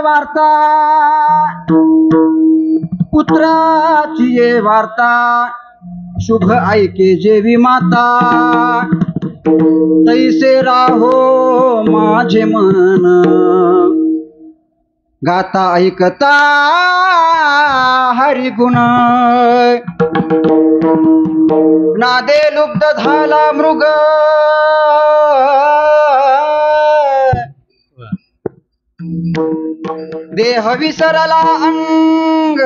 वार्ता पुत्राची ये वार्ता शुभ ऐके जेवी माता तैसे राहो माझे मन गाता ऐकता हरिगुण नादे लुब्ध झाला मृग देह विसरला अंग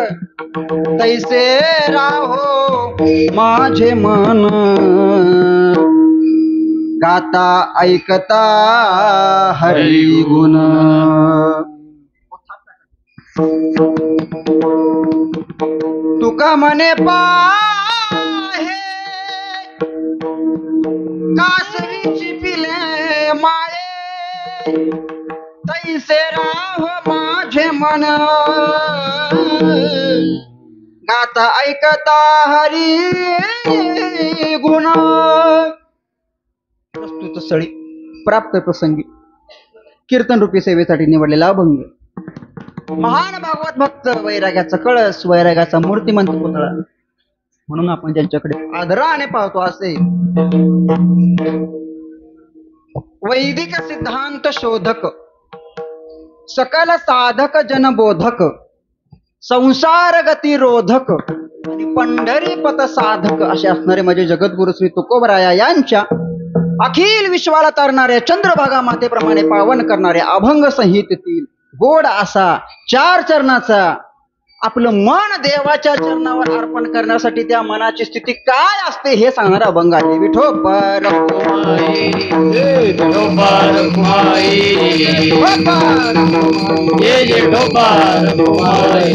तैसे राहो माझे मन गाता ऐकता हरी गुण तुका मने पाहे कासरीची पिले माये तैसे राह माझे मन गाता ऐकता हरी गुण. प्रस्तुत स्थळी प्राप्त प्रसंगी कीर्तन रूपी सेवेसाठी निवडलेला अभंग. महान भागवत भक्त वैराग्याचा कळस वैराग्याचा मूर्तिमंत पुतळा म्हणून आपण ज्यांच्याकडे आदराने पाहतो असे वैदिक सिद्धांत शोधक सकल साधक जनबोधक संसार गती रोधक आणि पंढरीपथ साधक असे असणारे माझे जगद्गुरु श्री तुकोबराया यांच्या अखिल विश्वाला तारणाऱ्या चंद्रभागा मातेप्रमाणे पावन करणाऱ्या अभंग संहितेतील गोड असा 4 चरणाचा आपलं मन देवाच्या चरणावर अर्पण करण्यासाठी त्या मनाची स्थिती काय असते हे सांगणारा अभंग आहे. विठोबा रखुमाई विठोबा रखुमाई ये विठोबा रखुमाई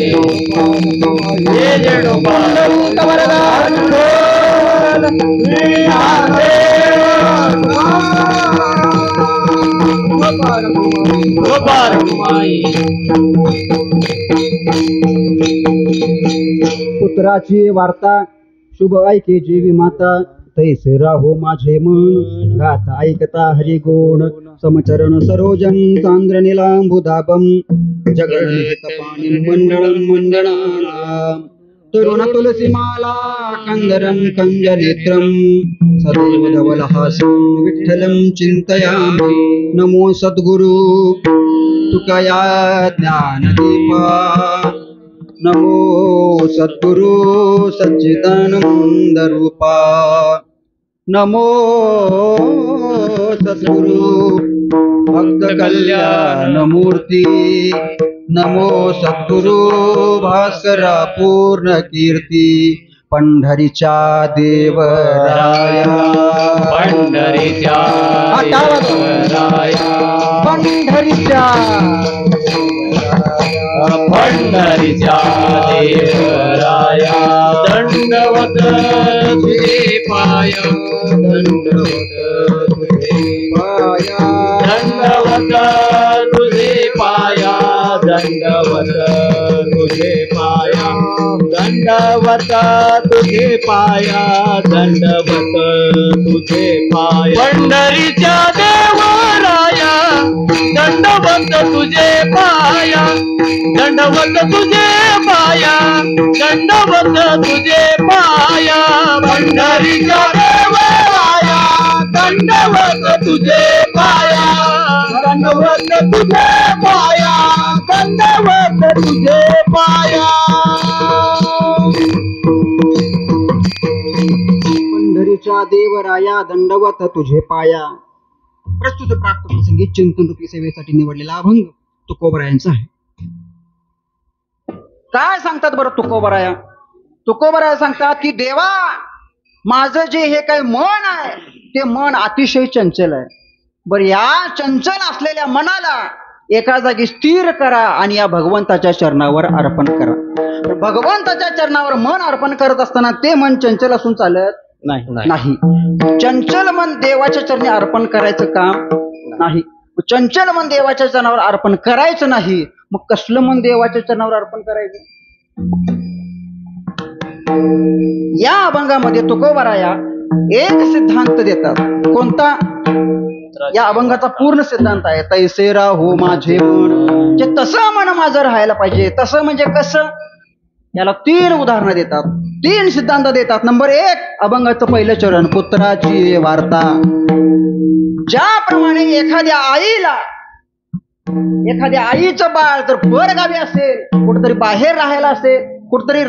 ये विठोबा पुत्राची वार्ता शुभ ऐके जेवी माता तैसे राहो माझे मन गाता ऐकता हरी गुण समचरण सरोजन चांद्र निलांबुदाबम जगन्नित पाणी मंडळं मंडळानां तरुण तुलसी माला कंदरं कंजनेत्रं सदैव धवलहासं विठ्ठलं चिंतयामि. नमो सद्गुरु तुकया ज्ञानदीपा नमो सद्गुरु सच्चिदानंद रूपा नमो सद्गुरु भक्त कल्याण मूर्ती नमो सद्गुरु भास्करा पूर्ण कीर्ती पंढरीच्या देवराया पंढरीच्या देवराया पंढरीच्या पंढरीच्या देवराया दंडवत तुझे पाया दंडवत तुझे पाया दंडवत तुझे पाया दंडवत तुझे पाया दंडवत तुझे पाया दंडवत तुझे पाया पंढरीच्या देवराया दंडवत तुझे पाया दंडवत तुझे पाया दंडवत तुझे पाया पंढरीच्या देवराया दंडवत तुझे पाया दंडवत तुझे पाया दंडवत तुझे पाया. पंढरीच्या देवराया दंडवत तुझे पाया. प्रस्तुत प्राप्त प्रसंगी चिंतन रूपी सेवेसाठी निवडलेला अभंग तुकोबरायांचा आहे. काय सांगतात बरं तुकोबराया? तुकोबराया सांगतात की देवा माझं जे हे काही मन आहे ते मन अतिशय चंचल आहे. बरं या चंचल असलेल्या मनाला एका जागी स्थिर करा आणि या भगवंताच्या चरणावर अर्पण करा. भगवंताच्या चरणावर मन अर्पण करत असताना ते मन चंचल असून चालत नाही. चंचल मन देवाच्या चरणी अर्पण करायचं काम नाही. चंचल मन देवाच्या चरणावर अर्पण करायचं नाही. मग कसलं मन देवाच्या चरणावर अर्पण करायचं? या अभंगामध्ये तुकोबराया एक सिद्धांत देतात. कोणता? या अभंगाचा पूर्ण सिद्धांत आहे. तैसे राहो माझे मन, जे तसं मन माझं राहायला पाहिजे. तसं म्हणजे कसं, याला 3 उदाहरणं देतात, 3 सिद्धांत देतात. नंबर 1, अभंगाचं पहिलं चरण, पुत्राची वार्ता. ज्याप्रमाणे एखाद्या आईचं बाळ जर परगावी असेल, कुठेतरी बाहेर राहायला असेल, कुठेतरी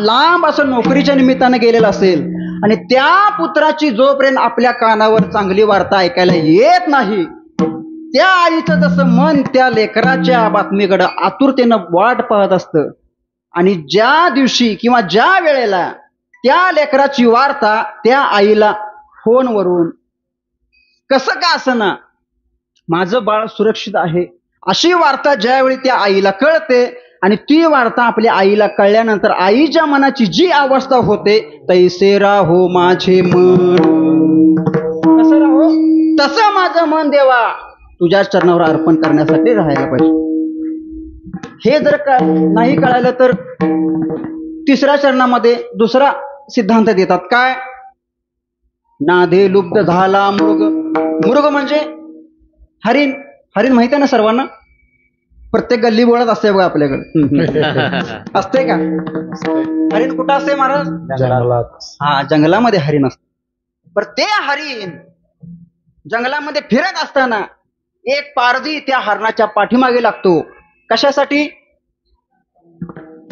लांब असं नोकरीच्या निमित्तानं गेलेलं असेल, आणि त्या पुत्राची जोपर्यंत आपल्या कानावर चांगली वार्ता ऐकायला येत नाही, त्या आईचं जसं मन त्या लेकराच्या बातमीकडे आतुरतेनं वाट पाहत असतं, आणि ज्या दिवशी किंवा ज्या वेळेला त्या लेकराची वार्ता त्या आईला फोनवरून कसं का असना माझं बाळ सुरक्षित आहे अशी वार्ता ज्यावेळी त्या आईला कळते, आणि ती वार्ता आपल्या आईला कळल्यानंतर आईच्या मनाची जी अवस्था होते, तैसे राहो माझे मन, कसं राहो, तसं माझं मन देवा तुझ्या चरणावर अर्पण करण्यासाठी राहायला पाहिजे. हे जर नाही कळालं तर 3ऱ्या चरणामध्ये दुसरा सिद्धांत देतात. काय? नादे लुप्त झाला मृग. मृग म्हणजे हरिण. हरिण माहिती आहे ना सर्वांना, प्रत्येक गल्ली बोळात असते बघा आपल्याकडे. असते का हरिण? कुठं असते महाराज? जंगलात. हा, जंगलामध्ये हरिण असते. पर ते हरिण जंगलामध्ये फिरत असताना एक पारधी त्या हरणाच्या पाठीमागे लागतो. कशासाठी?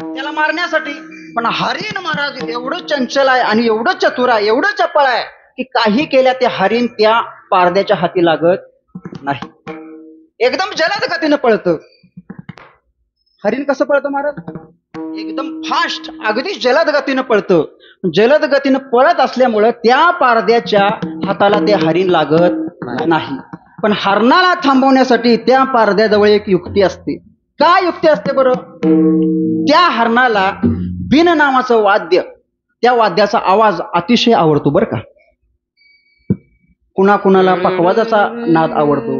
त्याला मारण्यासाठी. पण हरिण महाराज एवढं चंचल आहे आणि एवढं चतुर आहे, एवढं चपळ आहे की काही केल्या ते हरिण त्या पारध्याच्या हाती लागत नाही. एकदम जलद गतीनं पळतं. हरिण कसं पळतं महाराज? एकदम फास्ट, अगदी जलद गतीनं पळतं. जलद गतीनं पळत असल्यामुळं त्या पारद्याच्या हाताला ते हरिण लागत नाही. पण हरणाला थांबवण्यासाठी त्या पारद्याजवळ एक युक्ती असते. काय युक्ती असते बरं? त्या हरणाला बिन नावाचं वाद्य, त्या वाद्याचा आवाज अतिशय आवडतो बरं का. कुणाला पखवाजाचा नाद आवडतो,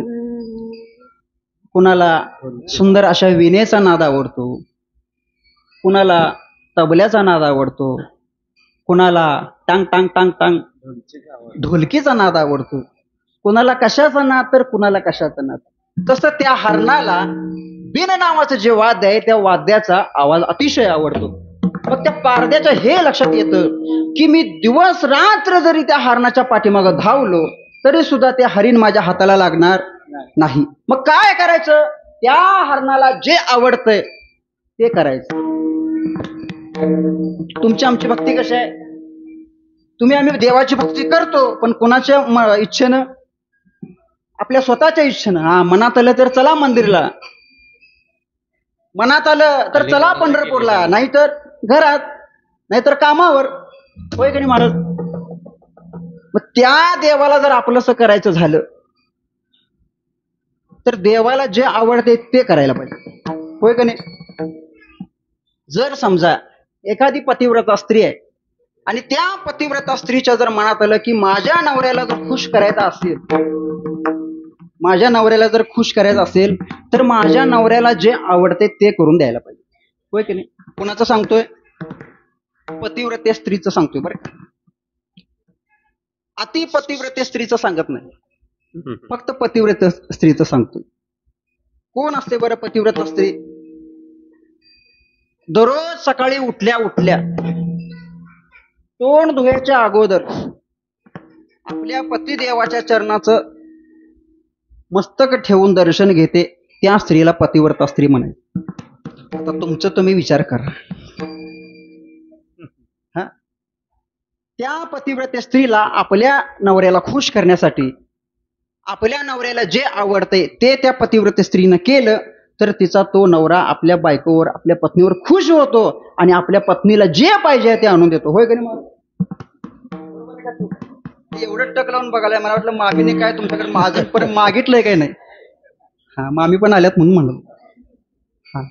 कुणाला सुंदर अशा विणेचा नाद आवडतो, कुणाला तबल्याचा नाद आवडतो, कुणाला टांग टांग टांग टांग ढोलकीचा नाद आवडतो, कुणाला कशाचा नाद तर कुणाला कशाचा नाद. तसं त्या हरणाला बिन नावाचं जे वाद्य आहे त्या वाद्याचा आवाज अतिशय आवडतो. मग त्या पारद्याच्या हे लक्षात येतं की मी दिवस रात्र जरी त्या हरणाच्या पाठीमागं धावलो तरी सुद्धा ते हरिण माझ्या हाताला लागणार नाही. मग काय करायचं? त्या हरणाला जे आवडतंय ते करायचं. तुमची आमची भक्ती कशी आहे? आम्ही देवाची भक्ती करतो, पण कोणाच्या इच्छेनं? आपल्या स्वतःच्या इच्छेनं. हा, मनात आलं तर चला मंदिरला, मनात आलं तर चला पंढरपूरला, नाहीतर घरात, नाहीतर कामावर. होय की नाही महाराज? मग त्या देवाला जर आपलंसं करायचं झालं तर देवाला जे आवडते ते करायला पाहिजे. होय की नाही? जर समजा एखादी पतिव्रता स्त्री आहे आणि त्या पतिव्रता स्त्रीच्या जर मनात आलं की माझ्या नवऱ्याला जर खुश करायचं असेल, माझ्या नवऱ्याला जर खुश करायचं असेल तर माझ्या नवऱ्याला जे आवडते ते करून द्यायला पाहिजे. होय की नाही? कुणाचं सांगतोय? पतिव्रते स्त्रीचं सांगतोय बरं का. अति पतिव्रते स्त्रीचं सांगत नाही, फक्त पतिव्रत स्त्रीचं सांगतोय. कोण असते बरं पतिव्रत स्त्री? दररोज सकाळी उठल्या उठल्या तोंड धुवायच्या अगोदर आपल्या पतिदेवाच्या चरणाचं मस्तक ठेवून दर्शन घेते, त्या स्त्रीला पतिव्रता स्त्री म्हणायचं. आता तुमचं तुम्ही विचार करा. हा, त्या पतिव्रते स्त्रीला आपल्या नवऱ्याला खुश करण्यासाठी आपल्या नवऱ्याला जे आवडते ते त्या पतिव्रते स्त्रीनं केलं तर तिचा तो नवरा आपल्या बायकोवर, आपल्या पत्नीवर खुश होतो आणि आपल्या पत्नीला जे पाहिजे ते आणून देतो. होय की नाही? एवढं टक लावून बघायला मला वाटलं मामीने काय तुमच्याकडे माझं पण मागितलंय काय नाही. हा, मामी पण आल्यात म्हणून म्हणलं. हा,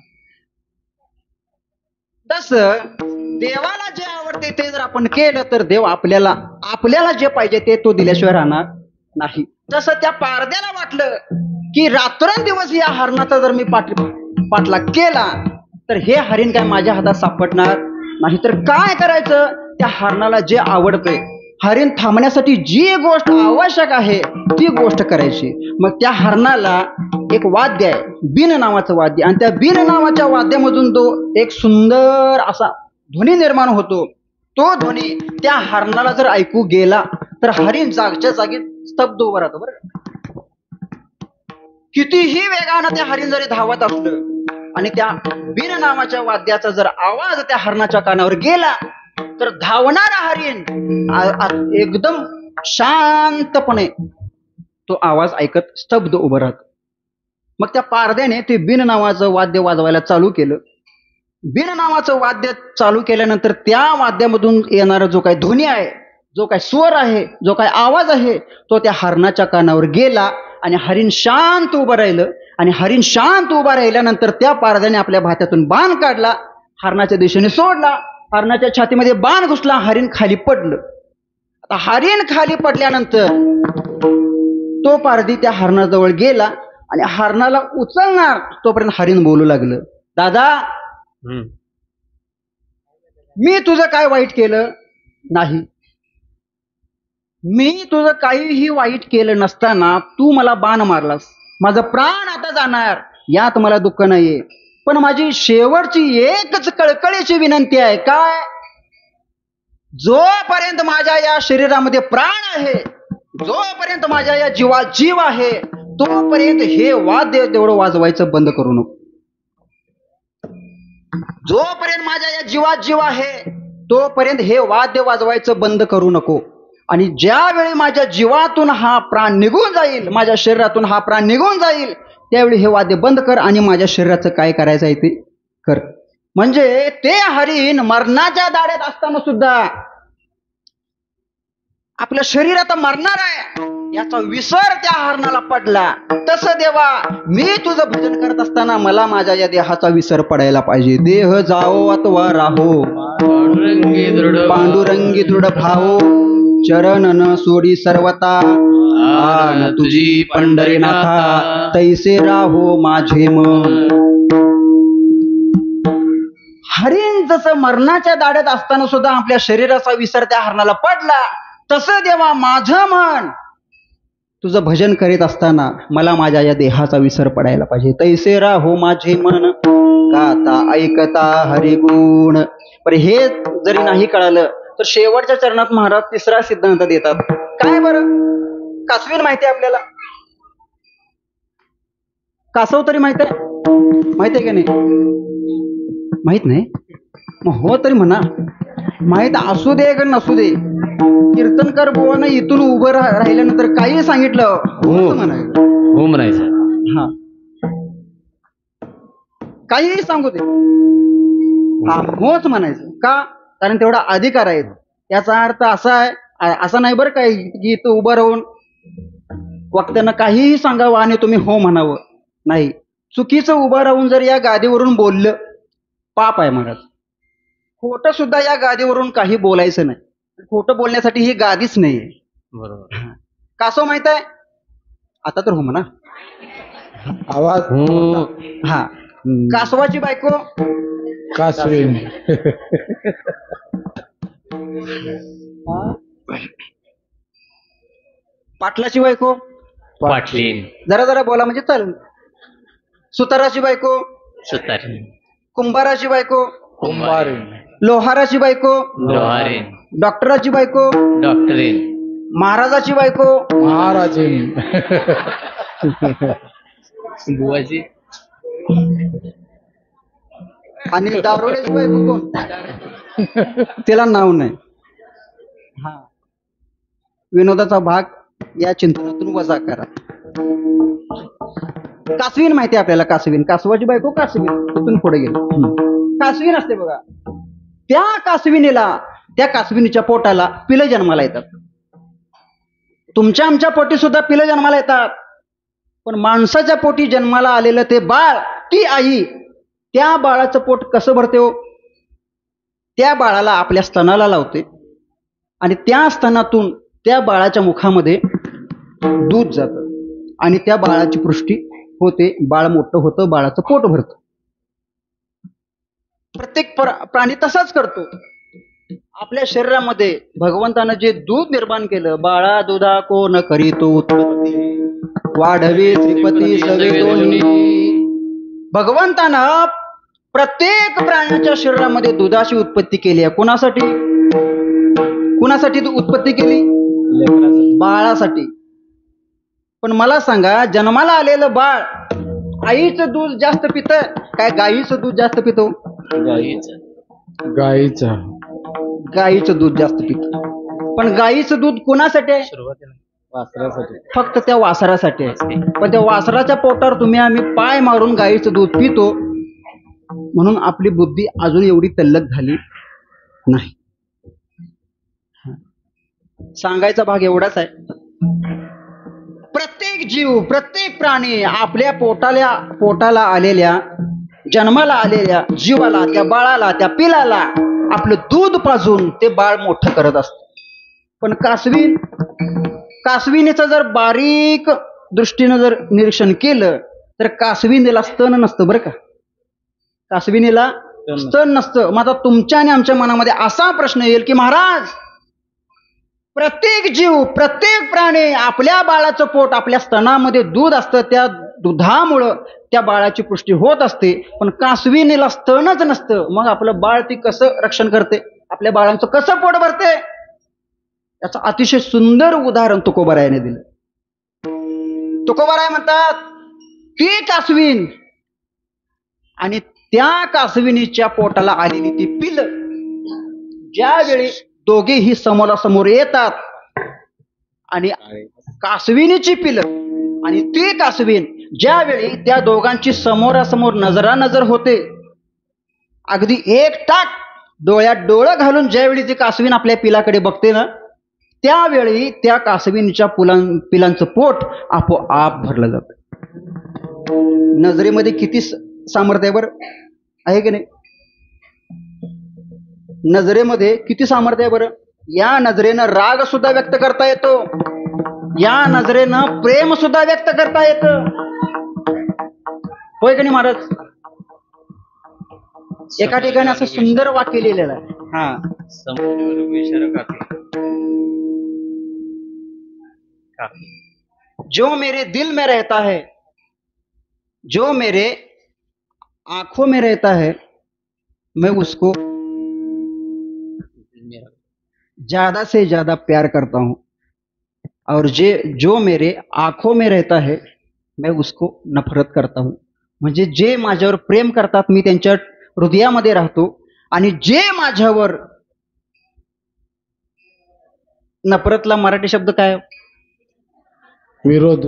तसं देवाला जे आवडते ते जर आपण केलं तर देव आपल्याला जे पाहिजे ते तो दिल्याशिवाय राहणार नाही. तसं त्या पारद्याला वाटलं की रात्रंदिवस या हरणाचा जर मी पाठलाग केला तर हे हरिण काय माझ्या हातात सापडणार नाही. तर काय करायचं? त्या हरणाला जे आवडतंय, हरिण थांबण्यासाठी जी गोष्ट आवश्यक आहे ती गोष्ट करायची. मग त्या हरणाला एक वाद्य आहे, बिन नावाचं वाद्य, आणि त्या बिन नावाच्या वाद्यामधून तो एक सुंदर असा ध्वनी निर्माण होतो. तो ध्वनी त्या हरणाला जर ऐकू गेला तर हरिण जागच्या जागी स्तब्ध उभं राहतो. बरं, कितीही वेगानं त्या हरिण जरी धावत असलं आणि त्या बिन नावाच्या वाद्याचा जर आवाज त्या हरणाच्या कानावर गेला तर धावणारा हरिण एकदम शांतपणे तो आवाज ऐकत स्तब्ध उभं राहत. मग त्या पारद्याने ते बिन नावाचं वाद्य वाजवायला चालू केलं. बिन नावाचं वाद्य चालू केल्यानंतर त्या वाद्यामधून येणारा जो काही ध्वनी आहे, जो काही स्वर आहे, जो काही आवाज आहे, तो त्या हरणाच्या कानावर गेला आणि हरिण शांत उभं राहिलं. आणि हरिण शांत उभा राहिल्यानंतर त्या पारद्याने आपल्या भात्यातून बाण काढला, हरणाच्या दिशेने सोडला. हरणाच्या छातीमध्ये बाण घुसला, हरिण खाली पडलं. आता हरिण खाली पडल्यानंतर तो पारधी त्या हरणाजवळ गेला आणि हरणाला उचलणार तोपर्यंत हरिण बोलू लागलं, दादा मी तुझं काय वाईट केलं नाही. मी तुझं काहीही वाईट केलं नसताना तू मला बाण मारलास. माझं प्राण आता जाणार यात मला दुःख नाहीये. पण माझी शेवटची एकच कळकळीची विनंती आहे, काय, जोपर्यंत माझ्या या शरीरामध्ये प्राण आहे, जोपर्यंत माझ्या या जीवात जीव आहे, तोपर्यंत हे वाद्य तेवढं वाजवायचं बंद करू नको. जोपर्यंत माझ्या या जीवात जीव आहे तोपर्यंत हे वाद्य वाजवायचं बंद करू नको. आणि ज्यावेळी माझ्या जीवातून हा प्राण निघून जाईल, माझ्या शरीरातून हा प्राण निघून जाईल, त्यावेळी हे वाद्य बंद कर आणि माझ्या शरीराचं काय करायचं आहे ते कर. म्हणजे ते हरिण मरणाच्या दाड्यात असताना सुद्धा आपलं शरीर आता मरणार आहे याचा विसर त्या हरणाला पडला. तसं देवा, मी तुझं भजन करत असताना मला माझ्या या देहाचा विसर पडायला पाहिजे. देह जाओ अथवा राहो, पांडुरंगी दृढ भावो, चरण न सोडी सर्वता, आन तुझी पंढरीनाथा, तैसे राहो माझे मन. हरिण जसं मरणाच्या दाड्यात असताना सुद्धा आपल्या शरीराचा विसर त्या हरणाला पडला, तसं देवा माझं मन तुझं भजन करीत असताना मला माझ्या या देहाचा विसर पडायला पाहिजे. तैसे राहो माझे मन, गाता ऐकता हरिगुण. पण हे जरी नाही कळालं तर शेवटच्या चरणात महाराज तिसरा सिद्धांत देतात. काय बरं, कासवीन माहिती आहे आपल्याला, कासव तरी माहित आहे, माहित आहे का नाही? माहित नाही, मग हो तरी म्हणा. माहित असू दे का नसू दे, कीर्तनकर बुवानं इथून उभं राहिल्यानंतर काही सांगितलं हो म्हणायचं, हो म्हणायचं. हा, काहीही सांगू दे, हा होच म्हणायचं. का? कारण तेवढा अधिकार आहे. याचा अर्थ असा आहे, असा नाही बरं काय की इथं उभं राहून वक्त्यांना काहीही सांगावं आणि तुम्ही हो म्हणावं. नाही, चुकीचं उभं राहून जर या गादीवरून बोललं पाप आहे महाराज. खोटं सुद्धा या गादीवरून काही बोलायचं नाही. खोटं बोलण्यासाठी ही गादीच नाहीये. बरोबर. कासव माहित आहे? आता तर हो म्हणा. आवाज हो. हा, कासवाची बायको कासवीन. पाटलाची बायको पाटलीन. जरा जरा बोला म्हणजे चालेल. सुताराची बायको सुतारी. कुंभाराची बायको कुंभारीन. लोहाराची बायको लोहारीन. डॉक्टराची बायको डॉक्टरीन. महाराजाची बायको महाराजीन. बुवाजी. आणि दारोड्याची बायको कोण? त्याला नाव नाही. हा, विनोदाचा भाग या चिंतनातून वजा करा. कासवीन माहिती आहे आपल्याला. कासवीन, कासवाची बायको कासवीन. तिथून पुढे गेलो. कासवीन असते बघा. त्या कासविनीला, त्या कासविनीच्या पोटाला पिलं जन्माला येतात. तुमच्या आमच्या पोटी सुद्धा पिलं जन्माला येतात. पण माणसाच्या पोटी जन्माला आलेलं ते बाळ, ती आई, त्या बाळाचं पोट कसं भरते हो? त्या बाळाला आपल्या स्तनाला लावते आणि त्या स्तनातून त्या बाळाच्या मुखामध्ये दूध जातं आणि त्या बाळाची पुष्टी होते. बाळ मोठं होतं, बाळाचं पोट भरतं. प्रत्येक प्राणी तसाच करतो. आपल्या शरीरामध्ये भगवंतानं जे दूध निर्माण केलं, बाळा दुधा कोण करीतो उत्पत्ती, वाढवे श्रीपती सवे दोन्ही. भगवंतानं प्रत्येक प्राण्याच्या शरीरामध्ये दुधाची उत्पत्ती केली आहे. कुणासाठी? कुणासाठी उत्पत्ती केली? बाळासाठी. पण मला सांगा, जन्माला आलेलं बाळ आईचं दूध जास्त पित काय गाईचं दूध जास्त पितो? गाईचा गाईचं दूध जास्त पित. पण गाईचं दूध कोणासाठी आहे? वासरासाठी. फक्त त्या वासरासाठी आहे. पण त्या वासराच्या पोटावर तुम्ही आम्ही पाय मारून गाईचं दूध पितो, म्हणून आपली बुद्धी अजून एवढी तल्लख झाली नाही. सांगायचा भाग एवढाच आहे, प्रत्येक जीव, प्रत्येक प्राणी आपल्या पोटाला आलेल्या, जन्माला आलेल्या जीवाला, त्या बाळाला, त्या पिलाला आपलं दूध पाजून ते बाळ मोठं करत असत. पण कासविनीचं जर बारीक दृष्टीनं जर निरीक्षण केलं तर कासविनीला स्तन नसतं बरं का. कासविनीला स्तन नसतं. मग आता तुमच्या आणि आमच्या मनामध्ये असा प्रश्न येईल की महाराज, प्रत्येक जीव, प्रत्येक प्राणी आपल्या बाळाचं पोट, आपल्या स्तनामध्ये दूध असतं, त्या दुधामुळं त्या बाळाची पुष्टी होत असते. पण कासविनीला स्तनच नसतं, मग आपलं बाळ ती कसं रक्षण करते? आपल्या बाळांचं कसं पोट भरते? याचं अतिशय सुंदर उदाहरण तुकोबारायाने दिलं. तुकोबाराय म्हणतात ती कासवीन आणि त्या कासविनीच्या पोटाला आलेली ती पिलं, ज्यावेळी दोघेही समोरासमोर येतात आणि कासविनीची पिलं आणि ती कासवीन ज्यावेळी त्या दोघांची समोरासमोर नजरानजर होते, अगदी एक टाक डोळ्यात डोळं घालून ज्यावेळी ती कासवीन आपल्या पिलाकडे बघते ना, त्यावेळी त्या कासवीनीच्या पिलांचं पोट आपोआप भरलं जातं. नजरेमध्ये किती सामर्थ्य आहे बरं, आहे की नाही? नजरेमध्ये किती सामर्थ्य आहे बरं. या नजरेनं राग सुद्धा व्यक्त करता येतो, या नजरेनं प्रेम सुद्धा व्यक्त करता येतं, होय की नाही महाराज? एका ठिकाणी असं सुंदर वाक्य लिहिलेलं आहे. जो मेरे दिल में रहता है, जो मेरे आंखों में रहता है, मैं उसको ज्यादा से ज्यादा प्यार करता हूं, और जो मेरे आंखों में रहता है मैं उसको नफरत करता हूं. म्हणजे जे माझ्यावर प्रेम करतात मी त्यांच्या हृदयामध्ये राहतो, आणि जे माझ्यावर नफरतला मराठी शब्द काय? विरोध.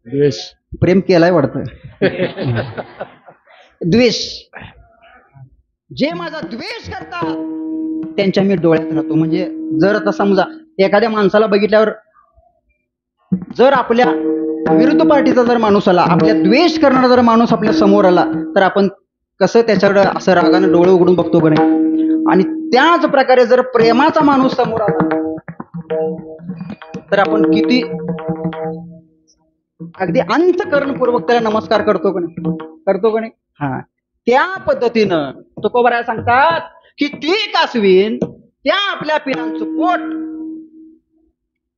द्वेष. प्रेम केलाय वाटतं. द्वेष. जे माझा द्वेष करतात त्यांच्या मी डोळ्यात राहतो. म्हणजे जर आता समजा एखाद्या माणसाला बघितल्यावर, जर आपल्या विरुद्ध पार्टीचा जर माणूस आला, आपल्या द्वेष करणारा जर माणूस आपल्या समोर आला, तर आपण कसं त्याच्याकडे असं रागानं डोळे उघडून बघतो का नाही? आणि त्याच प्रकारे जर प्रेमाचा माणूस समोर आला तर आपण किती अगदी अंतःकरणपूर्वक त्याला नमस्कार करतो का नाही? करतो का नाही? हा, त्या पद्धतीनं तुकोबाराय सांगतात की ती कासवीन त्या आपल्या पिलांचं पोट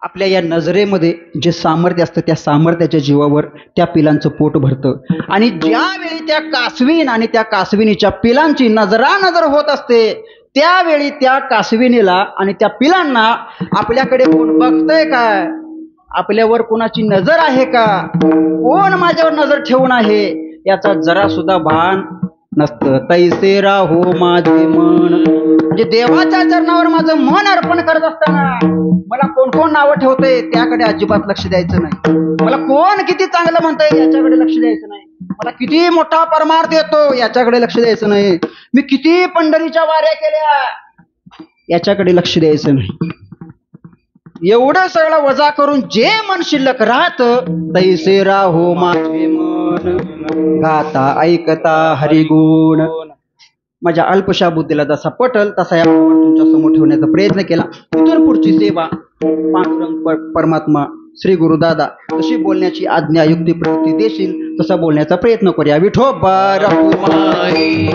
आपल्या या नजरेमध्ये जे सामर्थ्य असतं त्या सामर्थ्याच्या जीवावर त्या पिलांचं पोट भरतं. आणि ज्यावेळी त्या कासवीन आणि त्या कासविनीच्या पिलांची नजरानजर होत असते, त्यावेळी त्या कासविनीला आणि त्या पिलांना आपल्याकडे कोण बघतंय काय, आपल्यावर कोणाची नजर आहे का, कोण माझ्यावर नजर ठेवून आहे, याचा जरा सुद्धा भान नसतं. तैसे राहो माझे मन. म्हणजे देवाच्या चरणावर माझं मन अर्पण करत असताना मला कोण कोण नावं ठेवतंय त्याकडे अजिबात लक्ष द्यायचं नाही. मला कोण किती चांगलं म्हणतंय याच्याकडे लक्ष द्यायचं नाही. मला किती मोठा परमार्थ येतो याच्याकडे लक्ष द्यायचं नाही. मी किती पंढरीच्या वाऱ्या केल्या याच्याकडे लक्ष द्यायचं नाही. एवढं सगळं वजा करून जे मन शिल्लक राहतं, तैसे राहो माझे मन, गाता ऐकता हरिगुण. माझ्या अल्पशा बुद्धीला जसा पटल तसा या तुमच्या समोर ठेवण्याचा प्रयत्न केला. इथून पुढची सेवा पांडुरंग परमात्मा श्री गुरुदादा तशी बोलण्याची आज्ञा युक्ती प्रवृत्ती देशील तसा बोलण्याचा प्रयत्न करूया. विठोबा रखुमाई.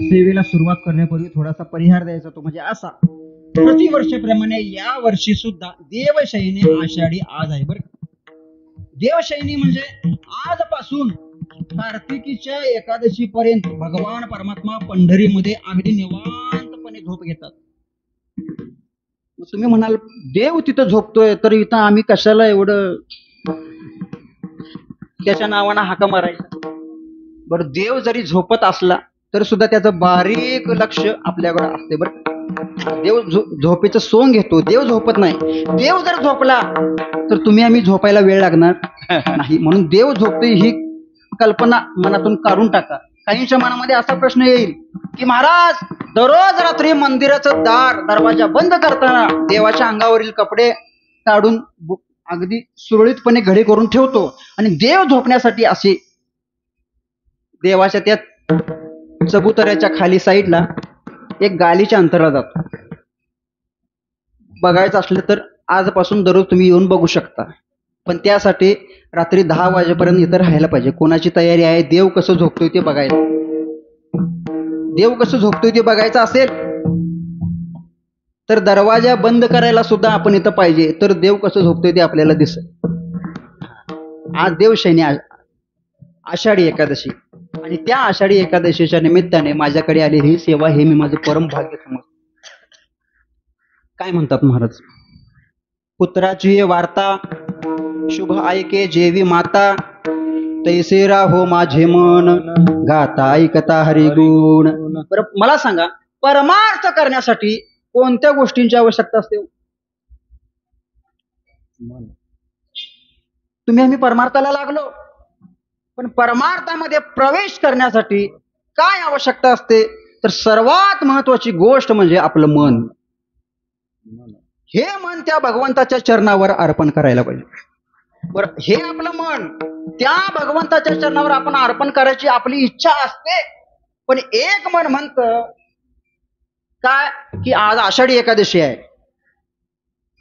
सेवेला सुरुवात करण्यापूर्वी थोडासा परिहार द्यायचा तो म्हणजे असा. प्रतिवर्षाप्रमाणे या वर्षी सुद्धा देवशयनी आषाढी आज आहे बरं. देवशयनी म्हणजे आजपासून कार्तिकीच्या एकादशी पर्यंत भगवान परमात्मा पंढरीमध्ये अगदी निवांतपणे झोप घेतात. तुम्ही म्हणाल देव तिथं झोपतोय तर इथं आम्ही कशाला एवढं त्याच्या नावानं हाका मारायचा. बरं देव जरी झोपत असला तर सुद्धा त्याचं बारीक लक्ष आपल्याकडे असते बरं. देव झोपेचं सोंग घेतो. देव झोपत नाही. देव जर झोपला तर तुम्ही आम्ही झोपायला वेळ लागणार नाही. म्हणून देव झोपतोय ही कल्पना मनातून काढून टाका. काहींच्या मनामध्ये असा प्रश्न येईल की महाराज दररोज रात्री मंदिराचं दरवाजा बंद करताना देवाच्या अंगावरील कपडे काढून अगदी सुरळीतपणे घडी करून ठेवतो आणि देव झोपण्यासाठी असे देवाच्या त्या चबुतऱ्याच्या खाली साईडला एक गालीच्या अंतराला जातो. बघायचं असलं तर आजपासून दररोज तुम्ही येऊन बघू शकता. पण त्यासाठी रात्री 10 वाजेपर्यंत इथं राहायला पाहिजे. कोणाची तयारी आहे? देव कसं झोपतोय ते बघायचं. देव कसं झोपतोय ते बघायचं असेल तर दरवाजा बंद करायला सुद्धा आपण इथं पाहिजे. तर देव कसं झोपतोय ते आपल्याला दिसेल. आज देवशयनी आषाढी एकादशी आणि त्या आषाढी एकादशीच्या निमित्ताने माझ्याकडे आलेली ही सेवा हे मी माझं परम भाग्य समजतो. काय म्हणतात महाराज? पुत्राची वार्ता शुभ ऐके जेवी माता तैसे राहो माझे मन गाता ऐकता हरिगुण. बरं मला सांगा परमार्थ करण्यासाठी कोणत्या गोष्टींची आवश्यकता असते? तुम्ही आम्ही परमार्थाला लागलो पण परमार्थामध्ये प्रवेश करण्यासाठी काय आवश्यकता असते? तर सर्वात महत्वाची गोष्ट म्हणजे आपलं मन. हे मन त्या भगवंताच्या चरणावर अर्पण करायला पाहिजे. बरं हे आपलं मन त्या भगवंताच्या चरणावर आपण अर्पण करायची आपली इच्छा असते. पण एक मन म्हणतं काय की आज आषाढी एकादशी आहे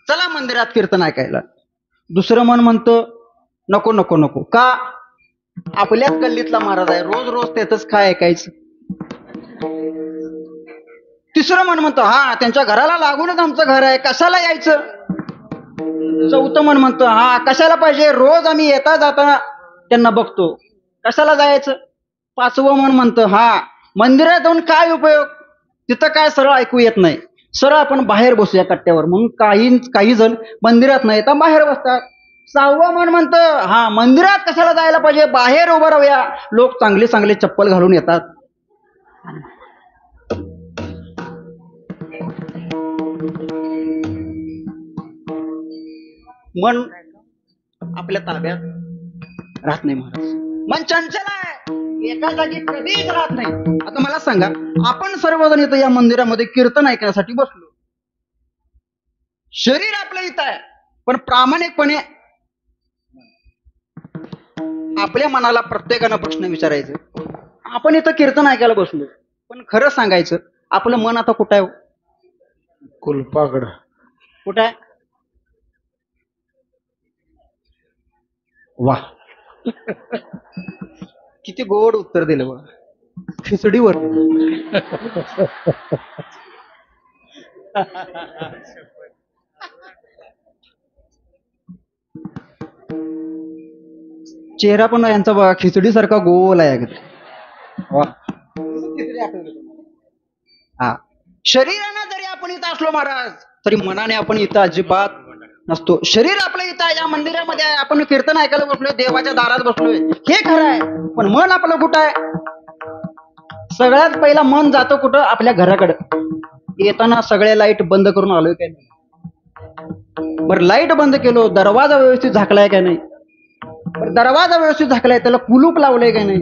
चला मंदिरात कीर्तन ऐकायला. दुसरं मन म्हणतं नको नको नको का आपल्याच गल्लीतला महाराज आहे रोज रोज त्यातच काय ऐकायचं. तिसरं मन म्हणतं हा त्यांच्या घराला लागूनच आमचं घर आहे कशाला यायचं. चौथं मन म्हणतं हा कशाला पाहिजे रोज आम्ही येता जाताना त्यांना बघतो कशाला जायचं. पाचवं मन म्हणतं हा मंदिरात जाऊन काय उपयोग तिथं काय सरळ ऐकू येत नाही सरळ आपण बाहेर बसूया कट्ट्यावर. म्हणून काही जण मंदिरात नाही तर बाहेर बसतात. सहावं मन म्हणतं हा मंदिरात कशाला जायला पाहिजे बाहेर उभं राहूया लोक चांगले चांगले चप्पल घालून येतात. मन आपल्या ताब्यात राहत नाही महाराज. मन चंचल आहे एका जागी कधीच राहत नाही. आता मला सांगा आपण सर्वजण इथं या मंदिरामध्ये कीर्तन ऐकण्यासाठी बसलो. शरीर आपलं इथं आहे पण प्रामाणिकपणे आपल्या मनाला प्रत्येकानं प्रश्न विचारायचं आपण इथं कीर्तन ऐकायला बसलो पण खरं सांगायचं आपलं मन आता कुठं आहे? कुलपाकडं. कुठं आहे? वा किती गोड उत्तर दिलं बघा. खिचडीवर. चेहरा पण यांचा बघा खिचडी सारखा गोल आहे अगदी. वा हा शरीरानं जरी आपण इथं असलो महाराज तरी मनाने आपण इथं अजिबात नसतो. शरीर आपलं इथं आहे या मंदिरामध्ये आहे आपण कीर्तन ऐकायला बसलोय देवाच्या दारात बसलोय हे खरं आहे. पण मन आपलं कुठं आहे? सगळ्यात पहिला मन जातो कुठं? आपल्या घराकडे. येताना सगळे लाईट बंद करून आलोय काय नाही? बरं लाईट बंद केलो दरवाजा व्यवस्थित झाकलाय काय नाही? पण दरवाजा व्यवस्थित झाकलाय, त्याला कुलूप लावलंय का नाही?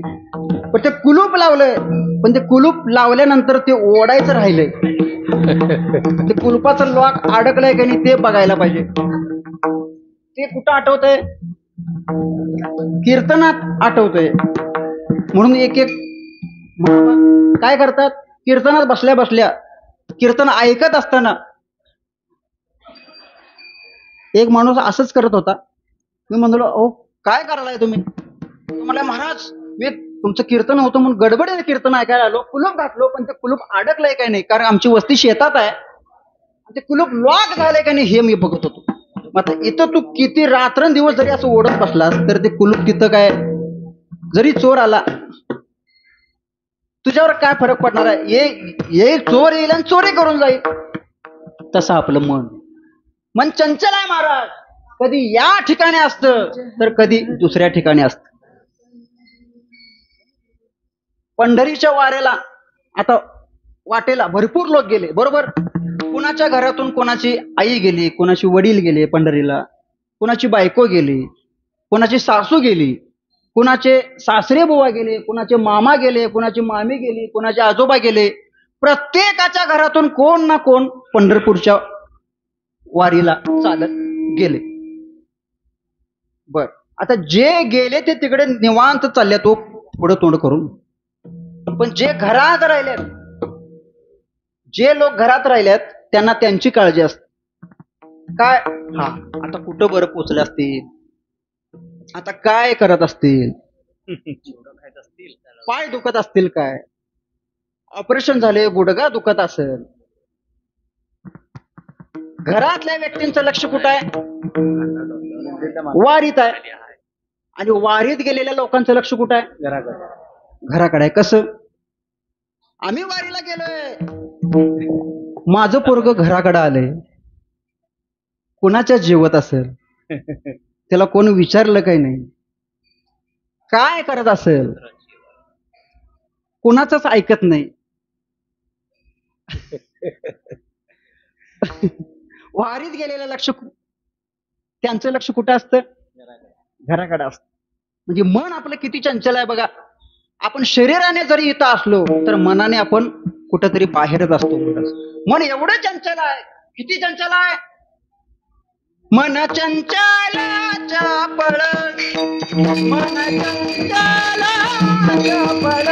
पण ते कुलूप लावलंय, पण ते कुलूप लावल्यानंतर ते ओढायचं राहिलंय. ते कुलूपाचं लॉक अडकलंय का नाही ते बघायला पाहिजे. ते कुठं आठवतंय? कीर्तनात आठवतंय. म्हणून एक एक महाराज काय करतात, कीर्तनात बसल्या बसल्या कीर्तन ऐकत असताना एक माणूस असंच करत होता. मी म्हणलो, अहो काय करायलाय तुम्ही? मला, महाराज मी तुमचं कीर्तन होतं म्हणून गडबडीने कीर्तन ऐकायला आलो, कुलूप घातलो, पण ते कुलूप अडकलंय काय नाही, कारण आमची वस्ती शेतात आहे, ते कुलूप लॉक झालंय का नाही हे मी बघत होतो. आता इथं तू किती रात्रंदिवस जरी असं ओढत बसलास तर ते कुलूप तिथं काय, जरी चोर आला तुझ्यावर काय फरक पडणार आहे? ये चोर येईल आणि चोरी करून जाईल. तसं आपलं मन चंचल आहे महाराज. कधी या ठिकाणी असतं तर कधी दुसऱ्या ठिकाणी असतं. पंढरीच्या वाऱ्याला आता वाटेला भरपूर लोक गेले, बरोबर. कुणाच्या घरातून कोणाची आई गेली, कोणाची वडील गेले पंढरीला, कोणाची बायको गेली, कोणाची सासू गेली, कुणाचे सासरे बुवा गेले, कुणाचे मामा गेले, कुणाची मामी गेली, कुणाचे आजोबा गेले. प्रत्येकाच्या घरातून कोण ना कोण पंढरपूरच्या वारीला चालत गेले. बर, आता जे गेले ते तिकडे निवांत चालले तो पुढं तोंड करून. पण जे घरात राहिलेत, जे लोक घरात राहिलेत त्यांना त्यांची काळजी असते. काय, हा आता कुठं बरं पोचले असतील, आता काय करत असतील, पाय दुखत असतील, काय ऑपरेशन झाले, गुडघा दुखत असेल. घरातल्या व्यक्तींचं लक्ष कुठं आहे? वारीत आहे. आणि वारीत गेलेल्या लोकांचं लक्ष कुठं आहे? घराकडे आहे. कसं? आम्ही वारीला गेलोय, माझं पोरग घराकडे आलंय, कुणाच्या जेवत असेल, त्याला कोण विचारलं काही नाही, काय करत असेल, कुणाचंच ऐकत नाही. वारीत गेलेलं लक्ष, त्यांचं लक्ष कुठं असतं? घराकडे असतं. म्हणजे मन आपलं किती चंचल आहे बघा. आपण शरीराने जरी इथं असलो तर मनाने आपण कुठंतरी बाहेरच असतो. मन एवढं चंचल आहे, किती चंचल आहे. मन चंचल चपळ, मन चंचल चपळ,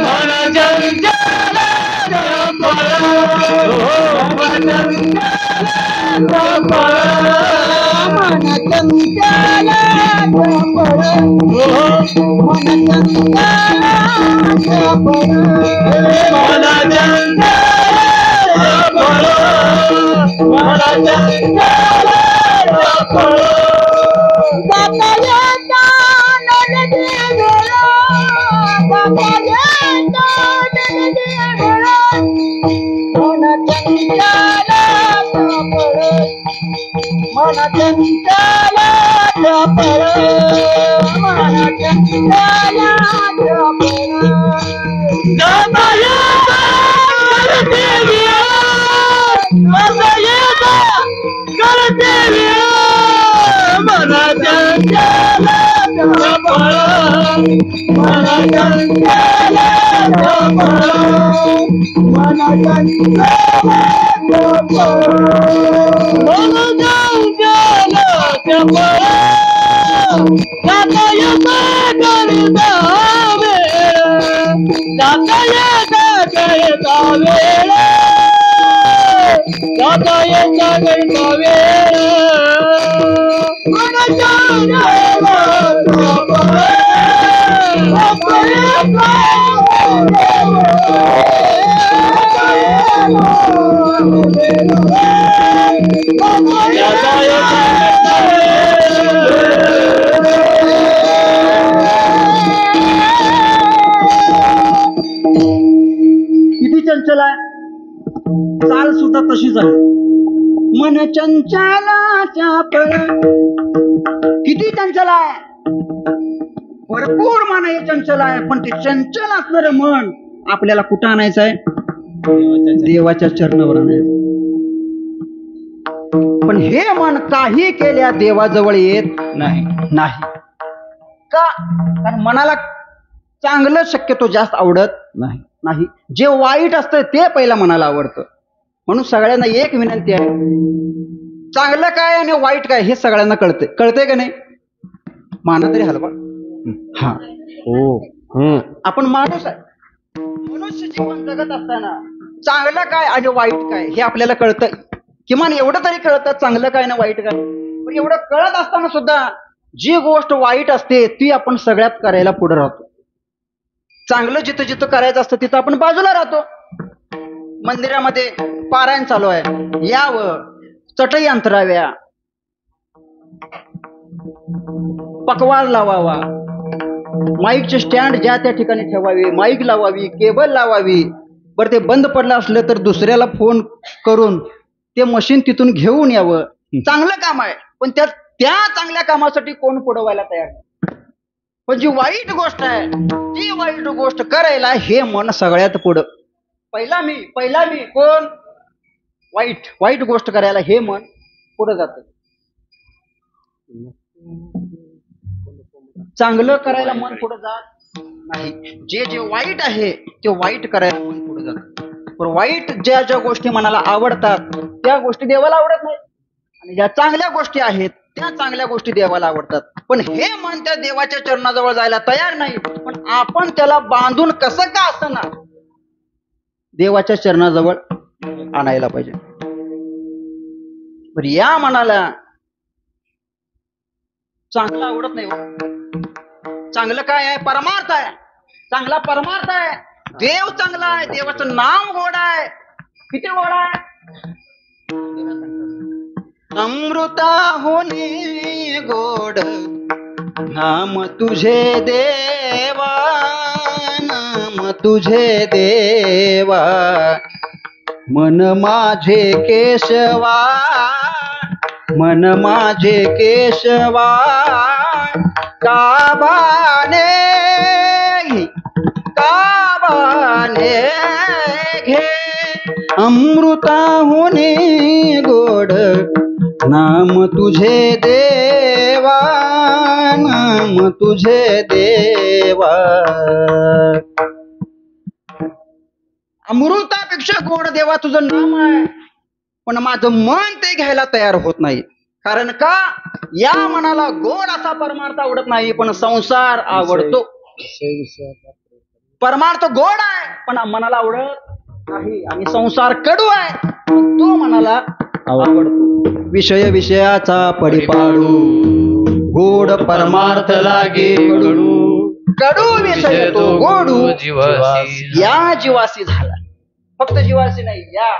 मन चंचल चपळ, मन चंचल चपळ, मन चंचल चपळ, मन चंचल चपळ, मन किती चंचल आहे, चाल सुद्धा तशीच आहे. मन चंचलाच्या पळ, किती चंचल आहे, भरपूर मन हे चंचल आहे. पण ते चंचल असणारं मन आपल्याला कुठं आणायचं आहे? देवाच्या चरणावर आणायचं. पण हे मन काही केल्या देवाजवळ येत नाही. का? कारण मनाला चांगलं शक्यतो जास्त आवडत नाही. नाही. जे वाईट असतं ते पहिला मनाला आवडतं. म्हणून सगळ्यांना एक विनंती आहे, चांगलं काय आणि वाईट काय हे सगळ्यांना कळतंय का नाही? माना तरी हलवा. हा, हो. आपण माणूस आहे. मनुष्य जीवन जगत असताना चांगलं काय आणि वाईट काय हे आपल्याला कळतं. किमान एवढं तरी कळतं चांगलं काय ना वाईट काय. पण एवढं कळत असताना सुद्धा जी गोष्ट वाईट असते ती आपण सगळ्यात करायला पुढे राहतो. चांगलं जिथं जिथं करायचं असतं तिथं आपण बाजूला राहतो. मंदिरामध्ये पारायण चालू आहे, यावं, चटई अंतराव्या, पकवाज लावावा, माईकचे स्टँड ज्या त्या ठिकाणी ठेवावे, माईक लावावी, केबल लावावी. बरं ते बंद पडलं असलं तर दुसऱ्याला फोन करून ते मशीन तिथून घेऊन यावं. चांगलं काम आहे, पण त्या चांगल्या कामासाठी कोण पुढं व्हायला तयार नाही. पण जी वाईट गोष्ट आहे ती वाईट गोष्ट करायला हे मन सगळ्यात पुढं. पहिला मी कोण? वाईट गोष्ट करायला हे मन पुढं जात. चांगलं करायला मन पुढे जात नाही. जे वाईट आहे ते वाईट करायला मन पुढे जात. पण वाईट ज्या गोष्टी मनाला आवडतात त्या गोष्टी देवाला आवडत नाही, आणि ज्या चांगल्या गोष्टी आहेत त्या चांगल्या गोष्टी देवाला आवडतात. पण हे मन त्या देवाच्या चरणाजवळ जायला तयार नाही. पण आपण त्याला बांधून कसं का असं ना देवाच्या चरणाजवळ आणायला पाहिजे. पण या मनाला चांगलं आवडत नाही. चांगलं काय आहे? परमार्थ आहे. चांगला परमार्थ आहे. देव चांगला आहे, देवाचं नाव गोड आहे. किती गोड आहे? अमृता होणे गोड नाम तुझे देवा, नाम तुझे देवा, मन माझे केशवा, मन माझे केशवा, काबाने घे अमृता होणे गोड नाम तुझे देवा, नाम तुझे देवा. अमृतापेक्षा गोड देवा तुझं नाम आहे. पण माझं मन ते घ्यायला तयार होत नाही. कारण का? या मनाला गोड असा परमार्थ आवडत नाही, पण संसार आवडतो. परमार्थ गोड आहे पण मनाला आवडत नाही, आणि संसार कडू आहे तो मनाला आवडतो. विषयाचा पडिपाडू, गोड परमार्थ लागे कडू, कडू विषय तो गोडू या जीवासी झाला. फक्त जीवासी नाही, या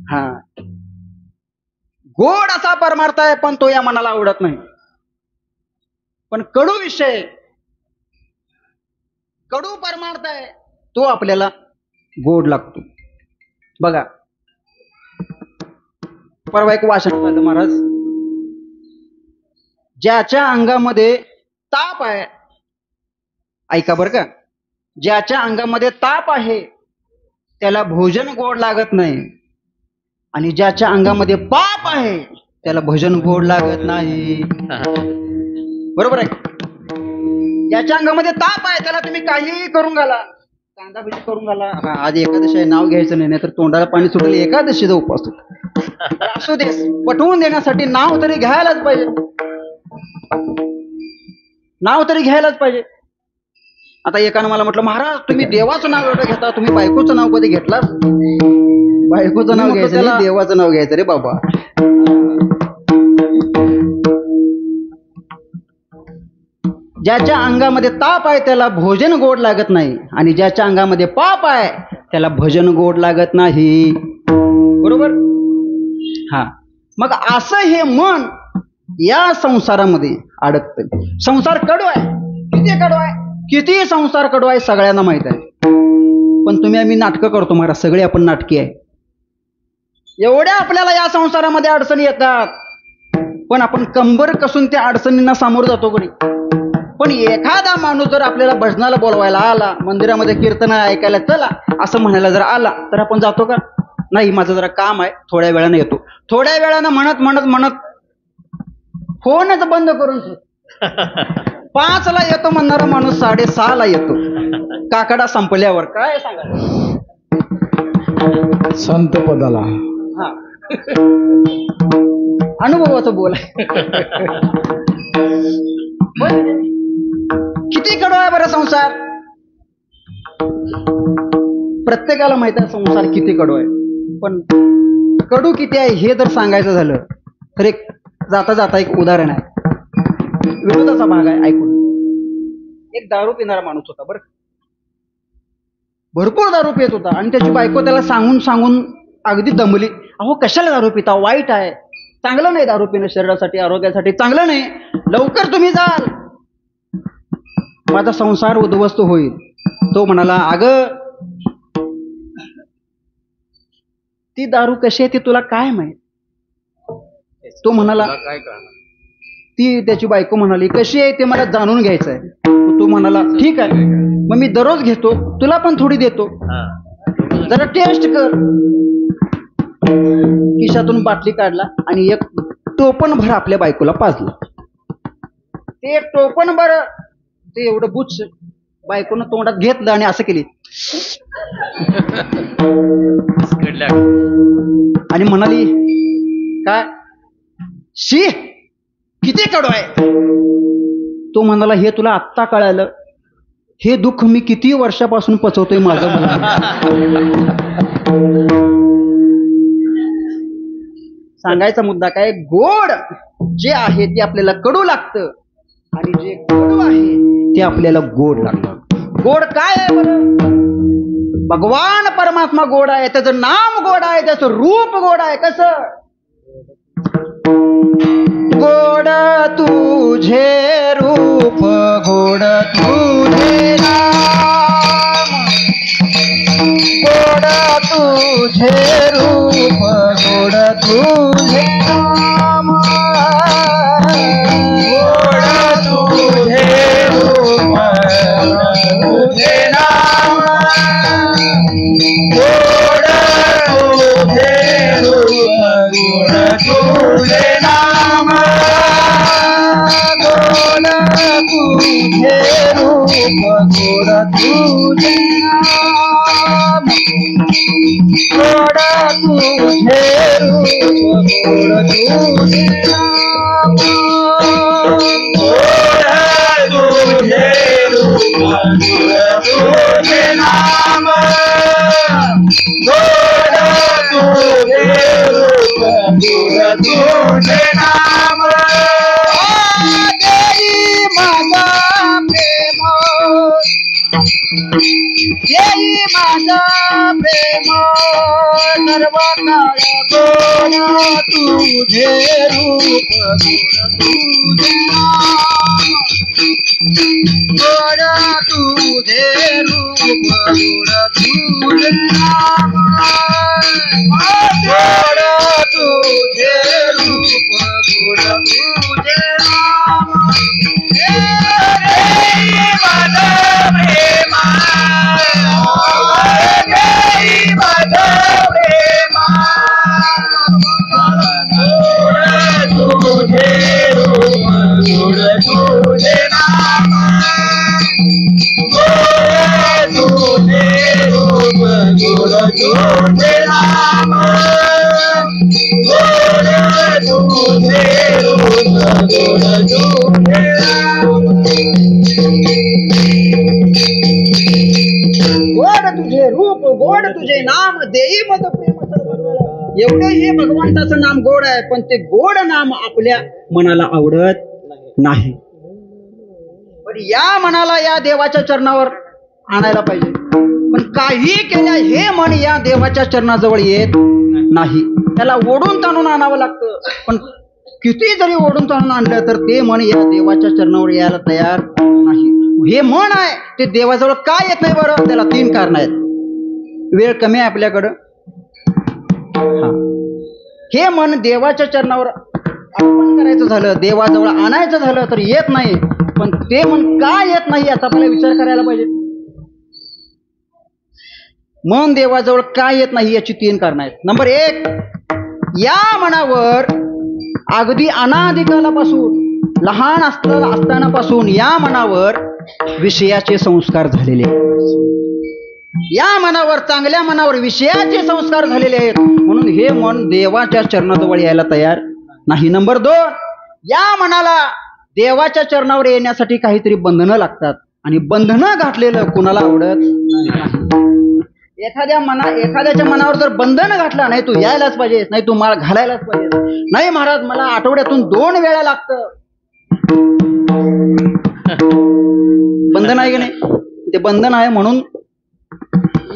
हा गोड असा परमार्थ आहे पण तो या मनाला आवडत नाही. पण कडू विषय, कडू परमार्थ आहे तो आपल्याला गोड लागतो. बघा, परवा एक वाचन पाहिलं महाराज. ज्याच्या अंगामध्ये ताप आहे, ऐका बरं का, ज्याच्या अंगामध्ये ताप आहे त्याला भोजन गोड लागत नाही, आणि ज्याच्या अंगामध्ये पाप आहे त्याला भजन गोड लागत नाही. बरोबर आहे? ज्याच्या अंगामध्ये ताप आहे त्याला तुम्ही काहीही करून घाला, कांदा भजी करून घाला. आज एकादशी आहे, नाव घ्यायचं नाही, तर तोंडाला पाणी सुटले, एकादशीचा उपवास असू दे. पटवून देण्यासाठी नाव तरी घ्यायलाच पाहिजे, नाव तरी घ्यायलाच पाहिजे. आता एकानं मला म्हटलं, महाराज तुम्ही देवाचं नाव एवढं घेता, तुम्ही बायकोचं नाव कधी घेतला? बायकोचं नाव घ्यायचं नाही, देवाचं नाव घ्यायचं रे बाबा. ज्याच्या अंगामध्ये ताप आहे त्याला भोजन गोड लागत नाही, आणि ज्याच्या अंगामध्ये पाप आहे त्याला भजन गोड लागत नाही. बरोबर? हा, मग असं हे मन या संसारामध्ये अडकत. संसार कडू आहे, किती कडू आहे, किती संसार कडू आहे सगळ्यांना माहित आहे. पण तुम्ही आम्ही नाटकं करतो महाराज, सगळे आपण नाटकी आहे. एवढ्या आपल्याला या संसारामध्ये अडचणी येतात, पण आपण कंबर कसून त्या अडचणींना सामोरं जातो कधी. पण एखादा माणूस जर आपल्याला भजनाला बोलवायला आला, मंदिरामध्ये कीर्तन ऐकायला चला असं म्हणायला जर आला, तर आपण जातो का? नाही, माझं जरा काम आहे, थोड्या वेळानं येतो. थोड्या वेळानं म्हणत म्हणत म्हणत फोनच बंद करून 5ला येतो म्हणणारा माणूस 6:30ला येतो. काकडा संपल्यावर काय सांगा. संत पदाला. हा अनुभवाचं बोल आहे. किती कडू आहे बरं संसार. प्रत्येकाला माहित आहे संसार किती कडू आहे. पण कडू किती आहे हे जर सांगायचं झालं तर एक जाता जाता एक उदाहरण आहे. विनोदाचा भाग आहे, ऐकून. एक दारू पिणारा माणूस होता बरं. भरपूर दारू पित होता आणि त्याची बायको त्याला सांगून सांगून अगदी दमली. अहो कशाला दारू पिता, वाईट आहे, चांगलं नाही दारू पिणं, शरीरासाठी आरोग्यासाठी चांगलं नाही, लवकर तुम्ही जाल, माझा संसार उद्ध्वस्त होईल. तो म्हणाला, अगं ती दारू कशी आहे ती तुला काय माहित. तो म्हणाला, काय करणार. ती त्याची बायको म्हणाली, कशी आहे ते मला जाणून घ्यायचं आहे. तो म्हणाला, ठीक आहे, मग मी दररोज घेतो, तुला पण थोडी देतो, जरा टेस्ट कर. खिशातून बाटली काढला आणि एक टोपण भर आपल्या बायकोला पाजलं. ते टोपण भर ते एवढं बुच बायकोनं तोंडात घेतलं आणि असं केली आणि म्हणाली, काय शी किती कडू आहे. तो म्हणाला, हे तुला आत्ता कळालं, हे दुःख मी किती वर्षापासून पचवतोय माझं. सांगायचा मुद्दा काय, गोड जे आहे ते आपल्याला कडू लागतं आणि जे कडू आहे ते आपल्याला गोड लागतं. गोड काय आहे बरं. भगवान परमात्मा गोड आहे, त्याचं नाम गोड आहे, त्याचं रूप गोड आहे. कसं गोड तुझे रूप, गोड तुझे नाम, गोड तुझे रूप, गोड तुझे नाम, गोड तुझे रूप, तुझे नाम, गोड तुझे रूप, गोड तुझे नाम, गोड तुझे रूप, गोड तुझे नाम, गोड तुझे रूप, गोड तुझे नाम, गोड तुझे रूप, गोड तुझे नाम, गोड तुझे रूप, गोड तुझे नाम. देई माझा प्रेम, देई माझा प्रेम, सर्व काळ गोड तुझे रूप, गोड तुझे नाम, गोड तुझे रूप, गोड तुझे नाम, गोड तुझे रूप, गोड तुझे नाम. देई माझा प्रेम, देई माझा प्रेम, गोड तुझे रूप, गोड तुझे नाम, गोड तुझे रूप, गोड तुझे नाम, गोड तुझे रूप, गोड तुझे नाम. गोड तुझे रूप, गोड तुझे नाम, देई मत प्रेम सर्व. एवढं हे भगवंताचं नाम गोड आहे, पण ते गोड नाम आपल्या मनाला आवडत नाही. पण या मनाला या देवाच्या चरणावर आणायला पाहिजे. पण काही केल्या हे मन या देवाच्या चरणाजवळ येत नाही. त्याला ओढून ताणून आणावं लागतं. पण किती जरी ओढून ताणून आणलं तर ते मन या देवाच्या चरणावर यायला तयार नाही. हे मन आहे ते देवाजवळ का येत नाही बरं. त्याला 3 कारण आहेत. वेळ कमी आहे आपल्याकडं. हे मन देवाच्या चरणावर अर्पण करायचं झालं, देवाजवळ आणायचं झालं तर येत नाही. पण ते मन का येत नाही याचा आपल्याला विचार करायला पाहिजे. मन देवाजवळ का येत नाही याची 3 कारण आहेत. नंबर 1, या मनावर अगदी अनादिकालापासून लहान असतानापासून या मनावर विषयाचे संस्कार झालेले आहेत. या मनावर, चांगल्या मनावर विषयाचे संस्कार झालेले आहेत, म्हणून हे मन देवाच्या चरणाजवळ यायला तयार नाही. नंबर 2, या मनाला देवाच्या चरणावर येण्यासाठी काहीतरी बंधनं लागतात, आणि बंधनं घातलेलं कुणाला आवडत नाही. एखाद्याच्या मनावर जर बंधन घातलं, नाही तू यायलाच पाहिजे, नाही तू माळ घालायलाच पाहिजे, नाही महाराज मला आठवड्यातून 2 वेळा लागतं, बंधन आहे की नाही? ते बंधन आहे म्हणून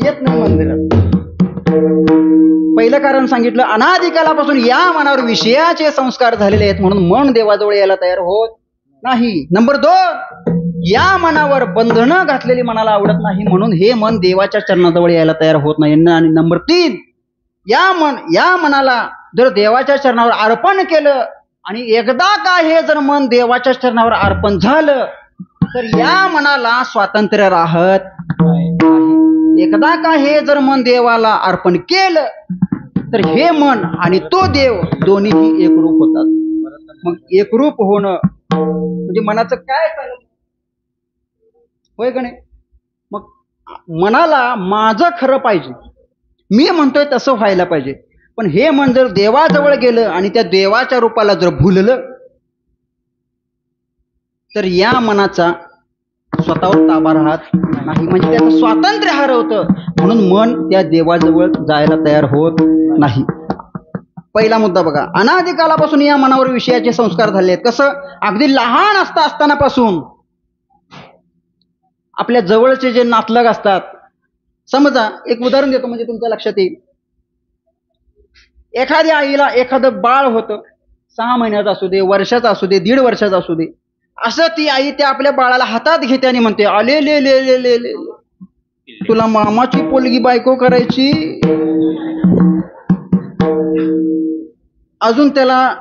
येत नाही मंदिरात. पहिलं कारण सांगितलं, अनादिकालापासून या मनावर विषयाचे संस्कार झालेले आहेत, म्हणून मन देवाजवळ यायला तयार होत नाही. नंबर 2, या मनावर बंधनं घातलेली मनाला आवडत नाही, म्हणून हे मन देवाच्या चरणाजवळ यायला तयार होत नाही. आणि नंबर 3, या मनाला जर देवाच्या चरणावर अर्पण केलं, आणि एकदा का हे जर मन देवाच्या चरणावर अर्पण झालं, तर या मनाला स्वातंत्र्य राहत नाही. एकदा का हे जर मन देवाला अर्पण केलं, तर हे मन आणि तो देव दोन्हीही एकरूप होतात. मग एकरूप होणं म्हणजे मनाचं काय चाललं, होय का नाही? मग मनाला माझं खरं पाहिजे, मी म्हणतोय तसं व्हायला पाहिजे, पण हे मन जर देवाजवळ गेलं आणि त्या देवाच्या रूपाला जर भुललं, तर या मनाचा स्वतःवर ताबा राहत नाही, म्हणजे त्याचं स्वातंत्र्य हरवतं, म्हणून मन त्या देवाजवळ जायला तयार होत नाही. पहिला मुद्दा बघा, अनादिकालापासून या मनावर विषयाचे संस्कार झाले आहेत. कसं? अगदी लहान असतानापासून आपल्या जवळचे जे नातलग असतात, समजा एक उदाहरण देतो म्हणजे तुमच्या लक्षात येईल. एखाद्या आईला एखादं बाळ होतं, 6 महिन्याचं असू दे, वर्षाचं असू दे, 1.5 वर्षाचं असू दे, असं ती आई त्या आपल्या बाळाला हातात घेते आणि म्हणते, आले ले ले ले ले ले, तुला मामाची पोलगी बायको करायची. अजून त्याला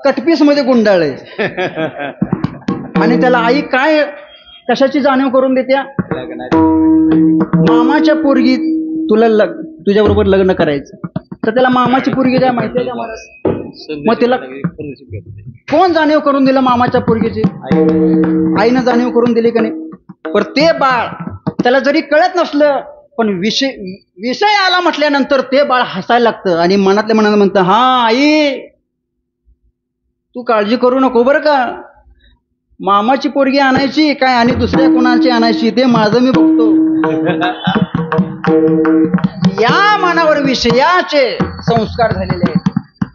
कटपीस मध्ये गुंडाळले, आणि त्याला आई काय कशाची जाणीव करून देत्या, मामाच्या पोरगी तुझ्या बरोबर लग्न करायचं. तर त्याला मामाची पोरगी काय माहिती आहे का मला? मग तिला कोण जाणीव करून दिलं मामाच्या पोरगीची? आईनं जाणीव करून दिली का नाही? पण ते बाळ, त्याला जरी कळत नसलं, पण विषय आला म्हटल्यानंतर ते बाळ हसायला लागतं आणि मनातल्या मनात म्हणतं, हा आई तू काळजी करू नको बरं का, मामाची पोरगी आणायची काय आणि दुसऱ्या कोणाची आणायची ते माझं मी बघतो. या मनावर विषयाचे संस्कार झालेले आहेत,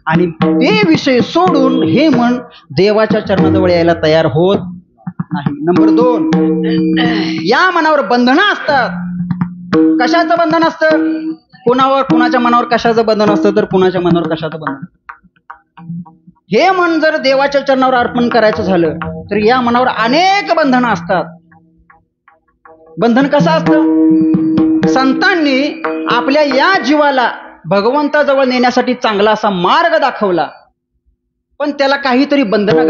आणि ते विषय सोडून हे मन देवाच्या चरणाजवळ यायला तयार होत नाही. नंबर 2, या मनावर बंधनं असतात. कशाचं बंधन असतं? कुणाच्या मनावर कशाचं बंधन असतं? तर कुणाच्या मनावर कशाचं बंधन? हे मन जर देवाच्या चरणावर अर्पण करायचं झालं, तर या मनावर अनेक बंधनं असतात. बंधन कसं असतं? संतांनी आपल्या या जीवाला भगवंताजवळ नेण्यासाठी चांगला असा मार्ग दाखवला, पण त्याला काहीतरी बंधनं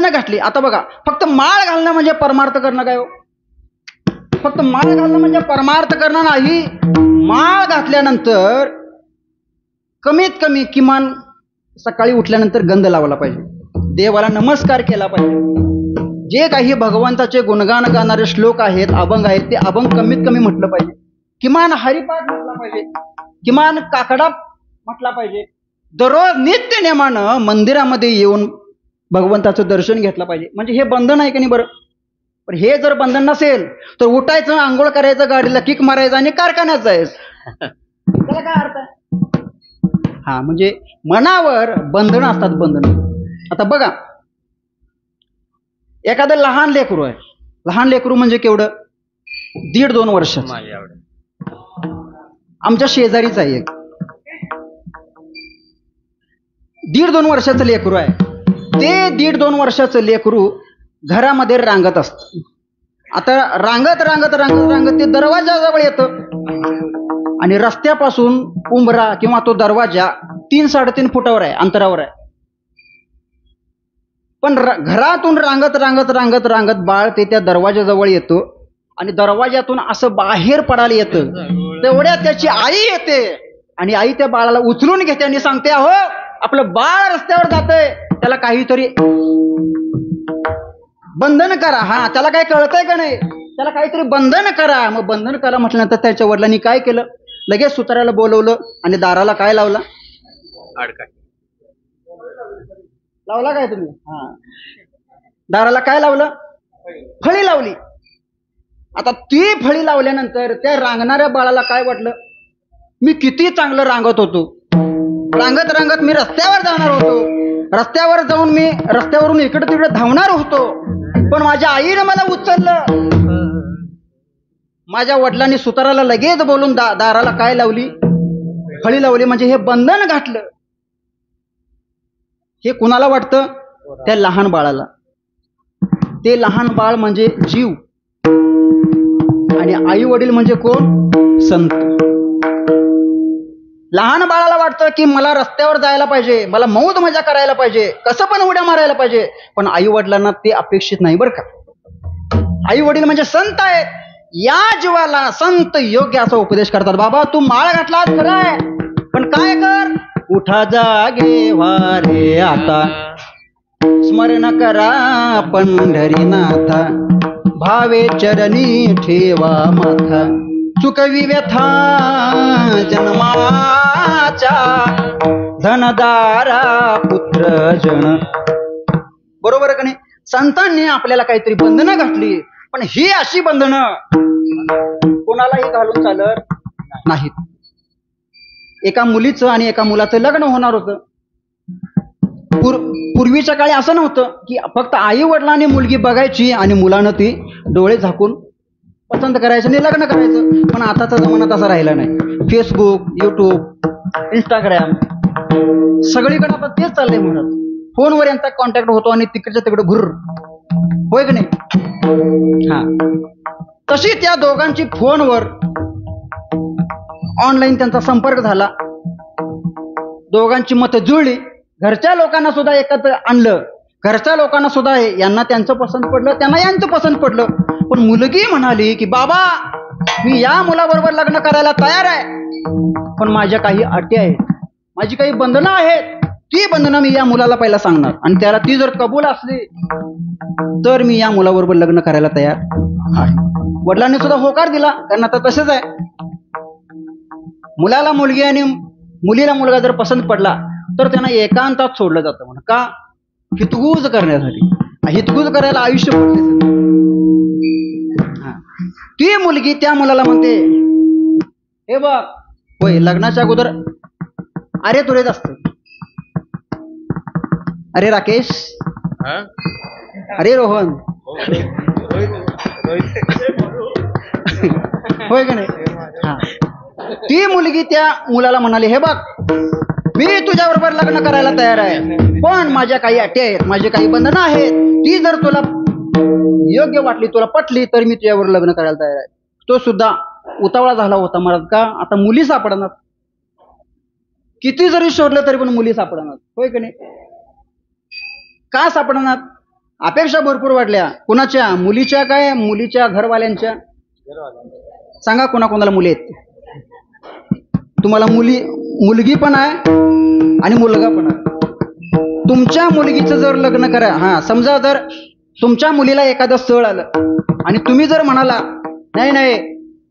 घातली. आता बघा, फक्त माळ घालणं म्हणजे परमार्थ करणं काय हो? फक्त माळ घालणं म्हणजे परमार्थ करणं नाही. माळ घातल्यानंतर कमीत कमी किमान सकाळी उठल्यानंतर गंध लावला पाहिजे, देवाला नमस्कार केला पाहिजे, जे काही भगवंताचे गुणगान गाणारे श्लोक आहेत, अभंग आहेत, ते अभंग कमीत कमी म्हटलं पाहिजे, किमान हरिपाठ म्हटला पाहिजे, किमान काकडा म्हटला पाहिजे. दररोज नित्य नेमानं मंदिरामध्ये येऊन भगवंताचं दर्शन घेतलं पाहिजे. म्हणजे हे बंधन आहे की नाही बरं? पण हे जर बंधन नसेल तर उठायचं, आंघोळ करायचं, गाडीला किक मारायचं आणि कारखान्यात जायचं, त्याला काय अर्थ आहे? हा, म्हणजे मनावर बंधनं असतात, बंधनं. आता बघा, एखादं लहान लेकरू आहे. लहान लेकरू म्हणजे केवढं? 1.5-2 वर्षाचं. आमच्या शेजारीच आहे एक 1.5-2 वर्षाचं लेकरू आहे. ते 1.5-2 वर्षाचं लेकरू घरामध्ये रांगत असतं. आता रांगत ते दरवाजाजवळ येतं, आणि रस्त्यापासून उंबरा किंवा तो दरवाजा 3-3.5 फुटावर आहे, अंतरावर आहे. पण घरातून रांगत बाळ ते त्या दरवाजाजवळ येतो, आणि दरवाजातून असं बाहेर पडायला येतं. तेवढ्यात त्याची आई येते, आणि आई त्या बाळाला उचलून घेते आणि सांगते, अहो आपलं बाळ रस्त्यावर जातंय, त्याला काहीतरी बंधन करा. हा, त्याला काय कळतंय का नाही, त्याला काहीतरी बंधन करा. मग बंधन करा म्हटल्यानंतर त्याच्या वडिलांनी काय केलं, लगेच सुताराला बोलवलं आणि दाराला काय लावला, लावला काय तुम्ही, हा, दाराला काय लावलं, फळी लावली. आता ती फळी लावल्यानंतर त्या रांगणाऱ्या बाळाला काय वाटलं, मी किती चांगलं रांगत होतो, रांगत रांगत मी रस्त्यावर जाणार होतो, रस्त्यावर जाऊन मी रस्त्यावरून इकडे तिकडे धावणार होतो, पण माझ्या आईने मला उचललं. माझ्या वडिलांनी सुताराला लगेच बोलून दाराला काय लावली, फळी लावली. म्हणजे हे बंधन घातलं. हे कुणाला वाटतं, त्या लहान बाळाला. ते लहान बाळ म्हणजे जीव आणि आई वडील म्हणजे कोण, संत. लहान बाळाला वाटतं की मला रस्त्यावर जायला पाहिजे, मला मौज मजा करायला पाहिजे, कसं पण उड्या मारायला पाहिजे, पण आई वडिलांना ते अपेक्षित नाही बरं का. आई वडील म्हणजे संत आहेत. या जीवाला संत योग्य असा उपदेश करतात. बाबा तू माळ घातलास खरं आहे, पण काय कर, उठा जागे वारे आता, स्मरण करा पंढरीनाथा, भावे चरणी ठेवा माथा, चुकवी व्यथा जन्माच्या, धनदारा पुत्र जन. बरोबर का नाही. संतांनी आपल्याला काहीतरी बंधनं घातली, पण ही अशी बंधनं कोणालाही घालून चालत नाहीत. एका मुलीचं आणि एका मुलाचं लग्न होणार होतं. पूर्वीच्या काळी असं नव्हतं की फक्त आई वडिलांनी मुलगी बघायची आणि मुलानं ती डोळे झाकून पसंत करायचं आणि लग्न करायचं. पण आताचा जमाना तसा राहिला नाही. फेसबुक, युट्यूब, इंस्टाग्राम सगळीकडे आता तेच चाललंय. म्हणत फोनवर यांचा कॉन्टॅक्ट होतो आणि तिकडच्या तिकडे घुर, होय की नाही. हा, तशी त्या दोघांची फोनवर ऑनलाईन त्यांचा संपर्क झाला. दोघांची मतं जुळली. घरच्या लोकांना सुद्धा एकत्र आणलं. घरच्या लोकांना सुद्धा यांना त्यांचं पसंत पडलं, त्यांना यांचं पसंत पडलं. पण मुलगी म्हणाली की बाबा मी या मुलाबरोबर लग्न करायला तयार आहे, पण माझ्या काही अटी आहेत, माझी काही बंधनं आहेत. ती बंधनं मी या मुलाला पहिला सांगणार आणि त्याला ती जर कबूल असली तर मी या मुलाबरोबर लग्न करायला तयार आहे. वडिलांनी सुद्धा होकार दिला, कारण आता तसंच आहे. मुलाला मुलगी आणि मुलीला मुलगा जर पसंत पडला तर त्यांना एकांतात सोडलं जातं. म्हणून का, हितगुज करण्यासाठी. हितगुज करायला आयुष्य पडले. ती मुलगी त्या मुलाला म्हणते, हे बघ होय लग्नाच्या अगोदर अरे तुरेच असत, अरे राकेश, अरे रोहन, होय का नाही. ती मुलगी त्या मुलाला म्हणाली, हे बघ मी तुझ्याबरोबर लग्न करायला तयार आहे, पण माझ्या काही अटी आहेत, माझी काही बंधनं आहेत. ती जर तुला योग्य वाटली, तुला पटली तर मी तुझ्यावर लग्न करायला तयार आहे. तो सुद्धा उतावळा झाला होता महाराज. का, आता मुली सापडणार, किती जरी शोधलं तरी पण मुली सापडणार, होय की नाही. का सापडणार, अपेक्षा भरपूर वाढल्या. कुणाच्या, मुलीच्या काय, मुलीच्या घरवाल्यांच्या. सांगा कोणाकोणाला मुली आहेत. तुम्हाला मुलगी पण आहे आणि मुलगा पण आहे. तुमच्या मुलगीचं जर लग्न करा, हा समजा जर तुमच्या मुलीला एखादं स्थळ आलं आणि तुम्ही जर म्हणाला नाही नाही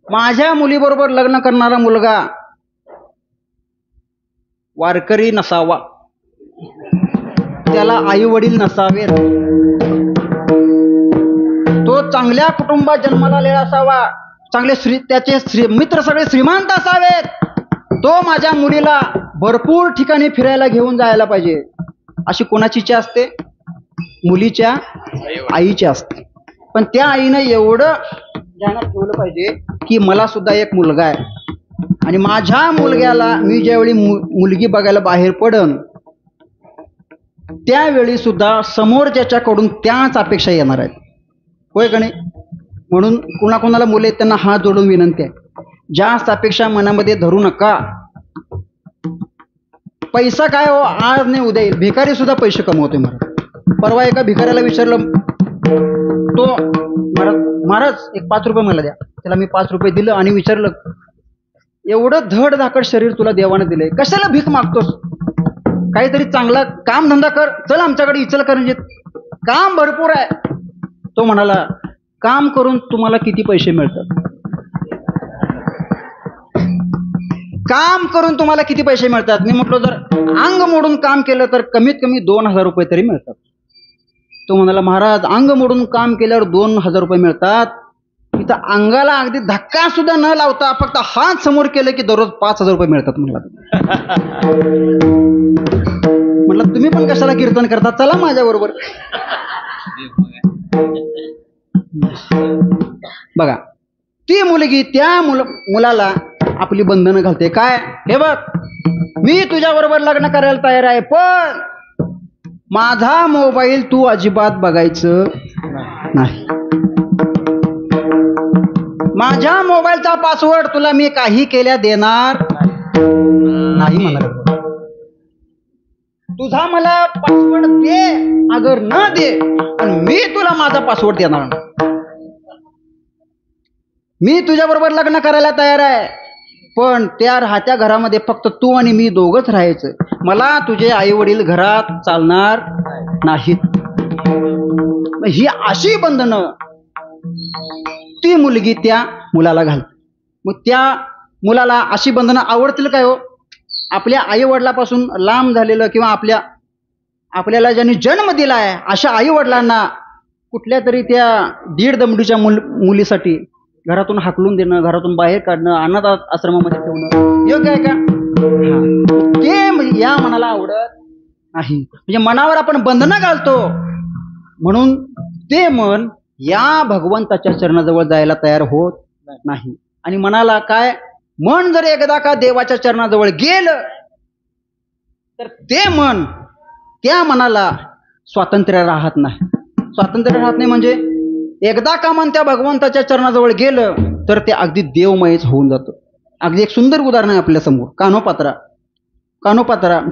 माझ्या मुलीबरोबर लग्न करणारा मुलगा वारकरी नसावा, त्याला आई वडील नसावेत, तो चांगल्या कुटुंबात जन्माला आलेला असावा, चांगले त्याचे मित्र सगळे श्रीमंत असावेत, तो माझ्या मुलीला भरपूर ठिकाणी फिरायला घेऊन जायला पाहिजे, अशी कोणाची इच्छा असते, मुलीच्या आईची असते. पण त्या आईनं एवढं ध्यानात ठेवलं पाहिजे की मला सुद्धा एक मुलगा आहे आणि माझ्या मुलग्याला मी ज्यावेळी मुलगी बघायला बाहेर पडन त्यावेळी सुद्धा समोरच्याकडून त्याच अपेक्षा येणार आहेत, होय का नाही. म्हणून कुणाकुणाला मुले त्यांना हात जोडून विनंती आहे, जास्त अपेक्षा मनामध्ये धरू नका. पैसा काय हो, आज नाही उद्या येईल. भिकारी सुद्धा पैसे कमवतोय महाराज. परवा एका भिकाऱ्याला विचारलं, तो महाराज एक 5 रुपये मला द्या. त्याला मी 5 रुपये दिलं आणि विचारलं, एवढं धड धाकड शरीर तुला देवानं दिलंय, कशाला भीक मागतोस. काहीतरी चांगला काम धंदा कर, चल आमच्याकडे इचलकरंजीत काम भरपूर आहे. तो म्हणाला, काम करून तुम्हाला किती पैसे मिळतात? काम करून तुम्हाला किती पैसे मिळतात? मी म्हटलो, जर अंग मोडून काम केलं तर कमीत कमी 2,000 रुपये तरी मिळतात. तो म्हणाला, महाराज अंग मोडून काम केल्यावर 2,000 रुपये मिळतात? तिथं अंगाला अगदी धक्का सुद्धा न लावता फक्त हात समोर केलं की दररोज 5,000 रुपये मिळतात. म्हटलं तुम्ही पण कशाला कीर्तन करता, चला माझ्या बरोबर. बघा, ती मुलगी त्या मुलाला आपली बंधनं घालते. काय, हे बघ, मी तुझ्या बरोबर लग्न करायला तयार आहे, पण माझा मोबाईल तू अजिबात बघायचं नाही. माझ्या मोबाईलचा पासवर्ड तुला मी काही केल्या देणार नाही. म्हणाला, तुझा मला पासवर्ड दे अगर न दे, पण मी तुला माझा पासवर्ड देणार नाही. मी तुझ्या बरोबर लग्न करायला तयार आहे, पण त्या राहत्या घरामध्ये फक्त तू आणि मी दोघंच राहायचं. मला तुझे आई वडील घरात चालणार नाहीत. ही अशी बंधनं ती मुलगी त्या मुलाला घालते. मग त्या मुलाला अशी बंधनं आवडतील काय हो? आपल्या आई वडिलापासून लांब झालेलं किंवा आपल्याला ज्यांनी जन्म दिला आहे अशा आई वडिलांना कुठल्या तरी त्या 1.5 दमडीच्या मुलीसाठी घरातून हाकलून देणं, घरातून बाहेर काढणं, अनाथ आश्रमामध्ये ठेवणं योग्य आहे का? ते या मनाला आवडत नाही. म्हणजे मनावर आपण बंधनं घालतो म्हणून ते मन या भगवंताच्या चरणाजवळ जायला तयार होत नाही. आणि मनाला काय, मन जर एकदा का देवाच्या चरणाजवळ गेलं तर ते मन, त्या मनाला स्वातंत्र्य राहत नाही. स्वातंत्र्य राहत नाही म्हणजे एकदा का मन त्या भगवंताच्या चरणाजवळ गेलं तर ते अगदी देवमयच होऊन जातं. अगदी एक सुंदर उदाहरण आहे आपल्या समोर. कानोपात्रा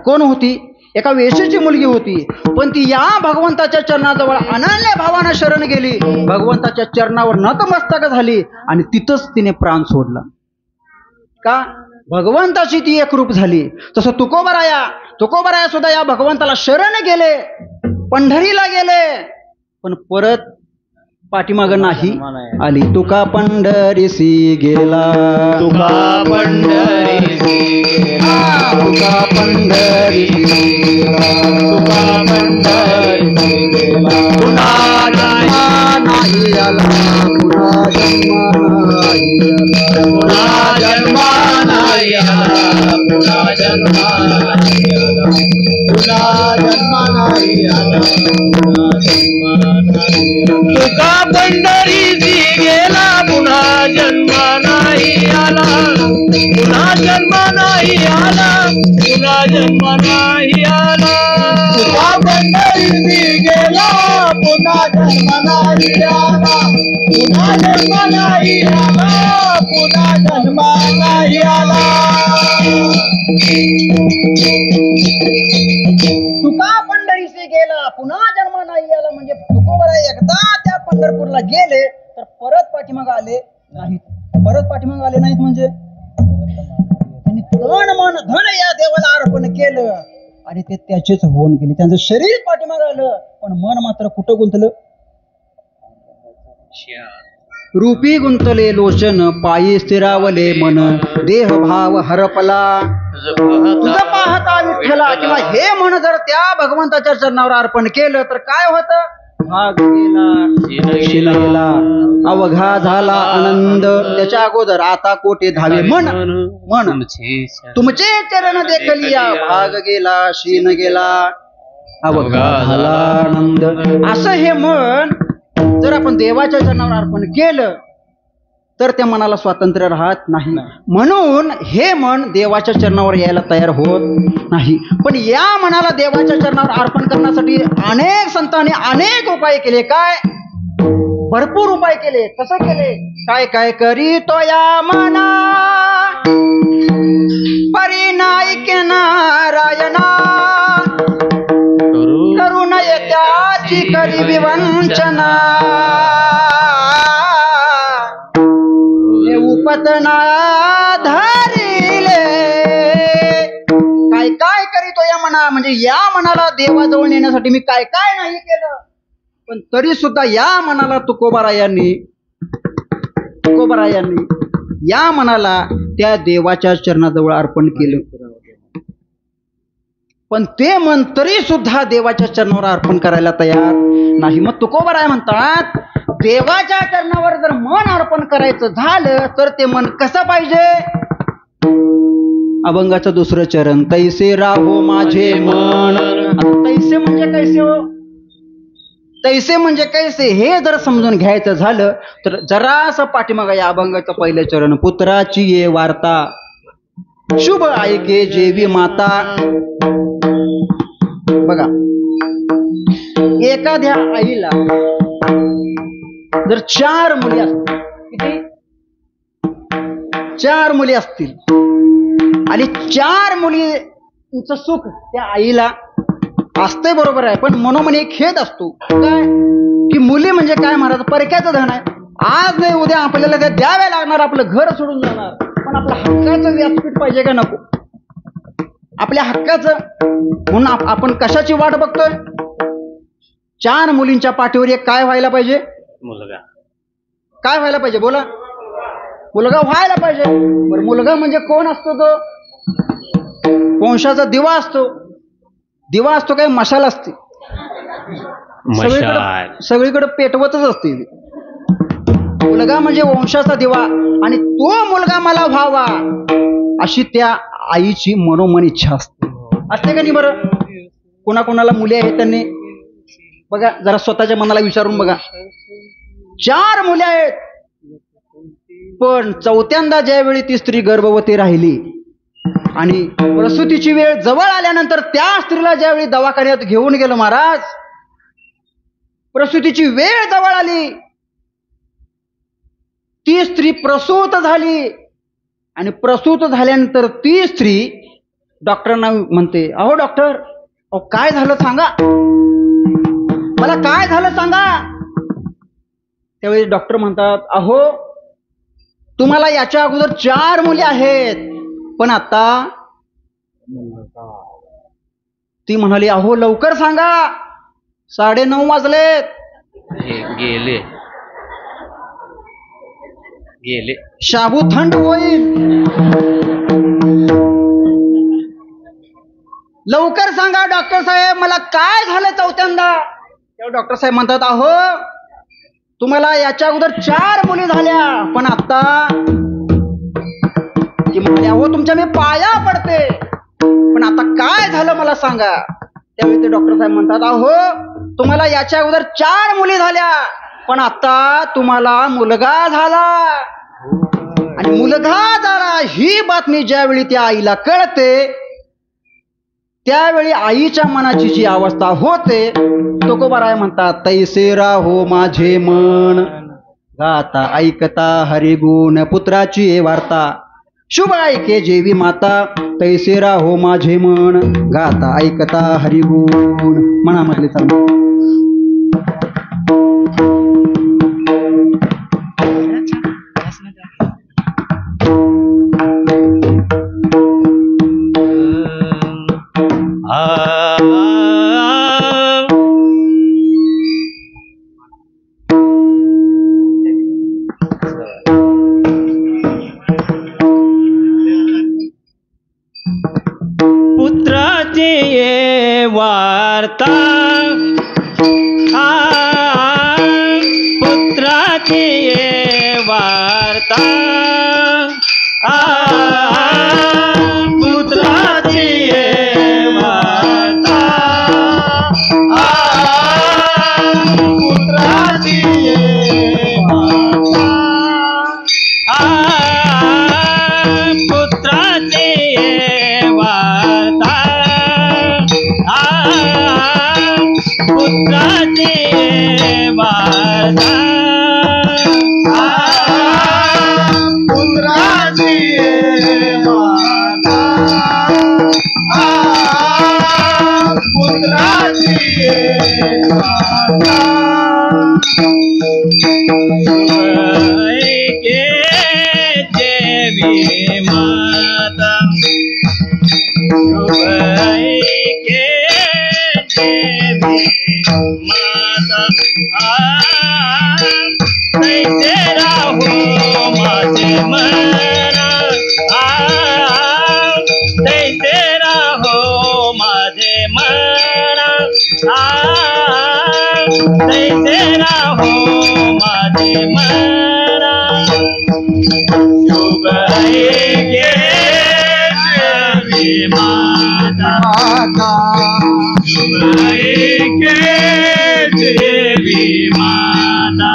कोण होती? एका वेश्येची मुलगी होती, पण ती या भगवंताच्या चरणाजवळ अनन्य भावानं शरण गेली, भगवंताच्या चरणावर नतमस्तक झाली आणि तिथंच तिने प्राण सोडला. का? भगवंताची ती एकरूप झाली. तसं तुकोबराया सुद्धा या भगवंताला शरण गेले, पंढरीला गेले, पण परत पाठीमाग नाही आली. तुका पंढरीसी गेला, तुका पंढरीसी गेला, तुका पंढरीसी गेला, तुका पंढरीसी गेला. पुन्हा जन्मा नाही आला, पुन्हा जन्मा नाही आला, पुन्हा जन्मा नाही आला, पुन्हा जन्मा नाही आला, पुन्हा जन्मा नाही आला, पुन्हा जन्मा नाही आला. तुका पंढरीसी गेला, पुन्हा जन्म नाही आला, पुन्हा जन्म नाही आला, पुन्हा जन्म नाही आला. तुका पंढरीसी गेला, पुन्हा जन्म नाही आला, पुन्हा जन्म नाही आला, पुन्हा जन्म नाही आला. तुका पंढरीसी गेला, पुन्हा जन्म नाही आला म्हणजे तुकोबराय एकदा त्या पंढरपूरला गेले तर परत पाठीमाग आले नाहीत. परत पाठीमाग आले नाहीत म्हणजे त्यांनी तन मन धन या देवाला अर्पण केलं आणि ते त्याचेच होऊन गेले. त्यांचं शरीर पाठीमाग आलं पण मन मात्र कुठं गुंतलं? रूपी गुंतले लोचन, पायी स्थिरावले मन, देह भाव हरपला तुझं पाहता विठ्ठला. किंवा हे मन जर त्या भगवंताच्या चरणावर अर्पण केलं तर काय होतं? भाग गेला, शीन गेला, अवघा झाला आनंद. त्याच्या अगोदर आता कोटे धावे मन तुमचे चरण देखलिया, भाग गेला, शीन गेला, अवघा झाला आनंद. असं हे मन जर आपण देवाच्या चरणावर अर्पण केलं तर त्या मनाला स्वातंत्र्य राहत नाही. म्हणून हे मन देवाच्या चरणावर यायला तयार होत नाही. पण या मनाला देवाच्या चरणावर अर्पण करण्यासाठी अनेक संतांनी अनेक उपाय केले. काय? भरपूर उपाय केले. कसं केले? काय काय करी तो या मना परिनायक नारायणा, करू नये त्याची करी विवंचना, उपतना धरिले. काय काय करीतो या मना म्हणजे या मनाला देवाजवळ नेण्यासाठी मी काय काय नाही केलं, पण तरी सुद्धा या मनाला तुकोबारायांनी या मनाला त्या देवाच्या चरणाजवळ अर्पण केलं. पण ते मन तरी सुद्धा देवाच्या चरणावर अर्पण करायला तयार नाही. मग तुकोबाराय म्हणतात, देवाच्या चरणावर जर मन अर्पण करायचं झालं तर ते मन कसं पाहिजे? अभंगाचं दुसरं चरण, तैसे राहो माझे मन. तैसे म्हणजे कैसे हो? तैसे म्हणजे कैसे हे जर समजून घ्यायचं झालं तर जरासं पाठीमागा या अभंगाचं पहिलं चरण, पुत्राची ये वार्ता शुभ ऐके जेवी माता. बघा, एखाद्या आईला जर 4 मुली असतील, किती? 4 मुली असतील आणि 4 मुलींचं सुख त्या आईला असतंय, बरोबर आहे. पण मनोमन एक खेद असतो काय, की मुली म्हणजे काय महाराज, परक्याचं धन आहे. आज नाही उद्या आपल्याला त्या द्याव्या लागणार, आपलं घर सोडून जाणार. पण आपल्या हक्काचं व्यासपीठ पाहिजे का नको? आपल्या हक्काचं. म्हणून आपण कशाची वाट बघतोय? 4 मुलींच्या पाठीवर एक काय व्हायला पाहिजे? मुलगा. काय व्हायला पाहिजे? बोला. मुलगा व्हायला पाहिजे. बरं, मुलगा म्हणजे कोण असतो? तो वंशाचा दिवा असतो. दिवा असतो काय? मशाल असते. सगळीकडे पेटवतच असते. मुलगा म्हणजे वंशाचा दिवा, आणि तो मुलगा मला व्हावा अशी त्या आईची मनोमन इच्छा असते का नाही? बरं, कोणाकोणाला मुली आहेत त्यांनी बघा, जरा स्वतःच्या मनाला विचारून बघा. 4 मुली आहेत, पण 4थ्यांदा ज्यावेळी ती स्त्री गर्भवती राहिली आणि प्रसूतीची वेळ जवळ आल्यानंतर त्या स्त्रीला ज्यावेळी दवाखान्यात घेऊन गेलो महाराज, प्रसूतीची वेळ जवळ आली, ती स्त्री प्रसूत झाली आणि प्रसूत झाल्यानंतर ती स्त्री डॉक्टरांना म्हणते, अहो डॉक्टर, अहो काय झालं सांगा, मला काय झालं सांगा. त्यावेळी डॉक्टर म्हणतात, अहो तुम्हाला याच्या अगोदर 4 मुली आहेत, पण आता ती म्हणाली, अहो लवकर सांगा, 9:30 वाजलेत. गेले शाबू थंड होईल, लवकर सांगा डॉक्टर साहेब, मला काय झालं 4थ्यांदा. तेव्हा डॉक्टर साहेब म्हणतात, अहो तुम्हाला याच्या अगोदर 4 मुली झाल्या, पण आता ती म्हणाली, अहो तुमच्या मी पाया पडते, पण आता काय झालं मला सांगा. त्यावेळी ते डॉक्टर साहेब म्हणतात, अहो तुम्हाला याच्या अगोदर 4 मुली झाल्या, पण आता तुम्हाला मुलगा झाला. आणि मुलगा झाला ही बातमी ज्यावेळी त्या आईला कळते, त्यावेळी आईच्या मनाची जी अवस्था होते, तुकोबाराय म्हणतात, तैसे राहो माझे मन, गाता ऐकता हरिगुण, पुत्राची वार्ता शुभ ऐके जेवी माता. तैसे राहो माझे मन, गाता ऐकता हरिगुण. मनामधले चालू वार्ता, पुत्राची वार्ता, पुत्राची वार्ता, पुत्राची माता तैसे राहो माझे मना शुभ गे देवी माता शुभ गे देवी माता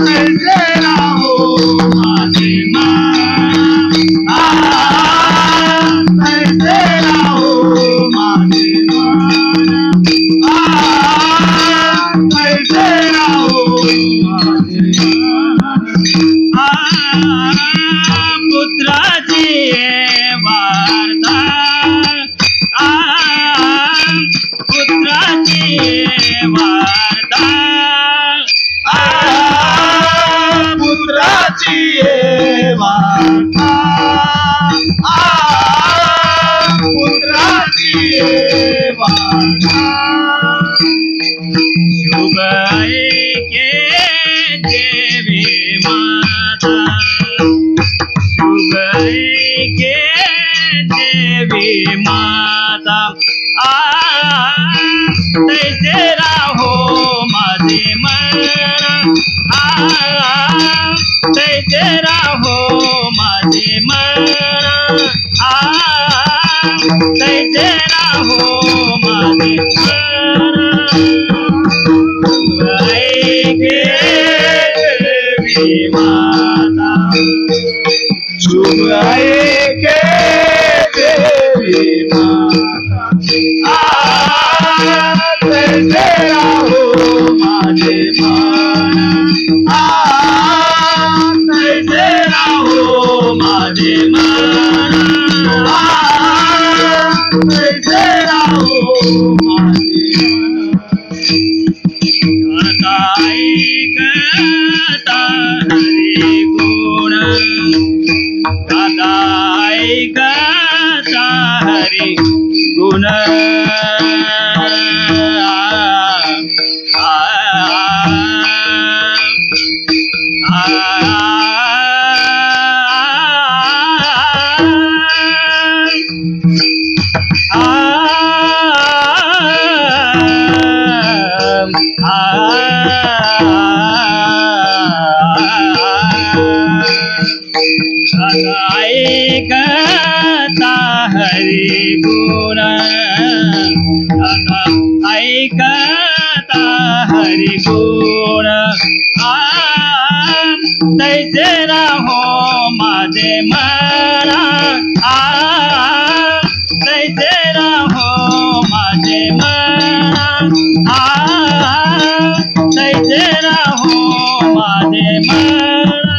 तैसे राहो माझे मना तैसे राहो माझे मना तैसे राहो माझे मना पुत्राची वार्ता पुत्राची वार्ता पुत्राची वार्ता पुत्राची वार्ता शुभ ऐके देवी माता शुभ ऐके देवी माता तैसे राहो माझे मना तैसे राहो माझे मना तैसे राहो माझे मना ऐके देवी माता शुभ ऐके देवी माता तैसे राहो माझे मना तैसे राहो माझे मना तैसे राहो माझे मना ऐकता हरी गुण ऐकता हरी गुण ऐकता हरी गुण ऐकता हरी गुण तैसे राहो माझे मना तैसे राहो माझे मना तैसे राहो माझे मना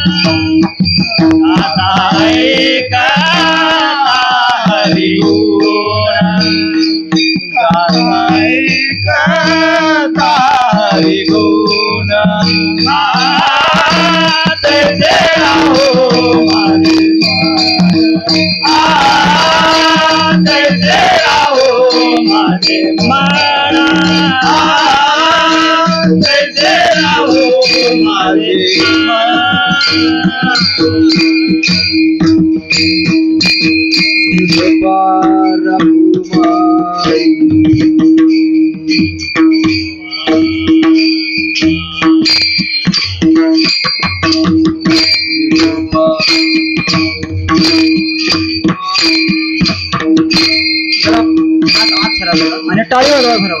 ऐकता हरी गुण ऐकता हरी गुण तैसे राहो माझे मना तैसे राहो माझे मना तैसे राहो माझे मना आणि टाळी वाजवा खरं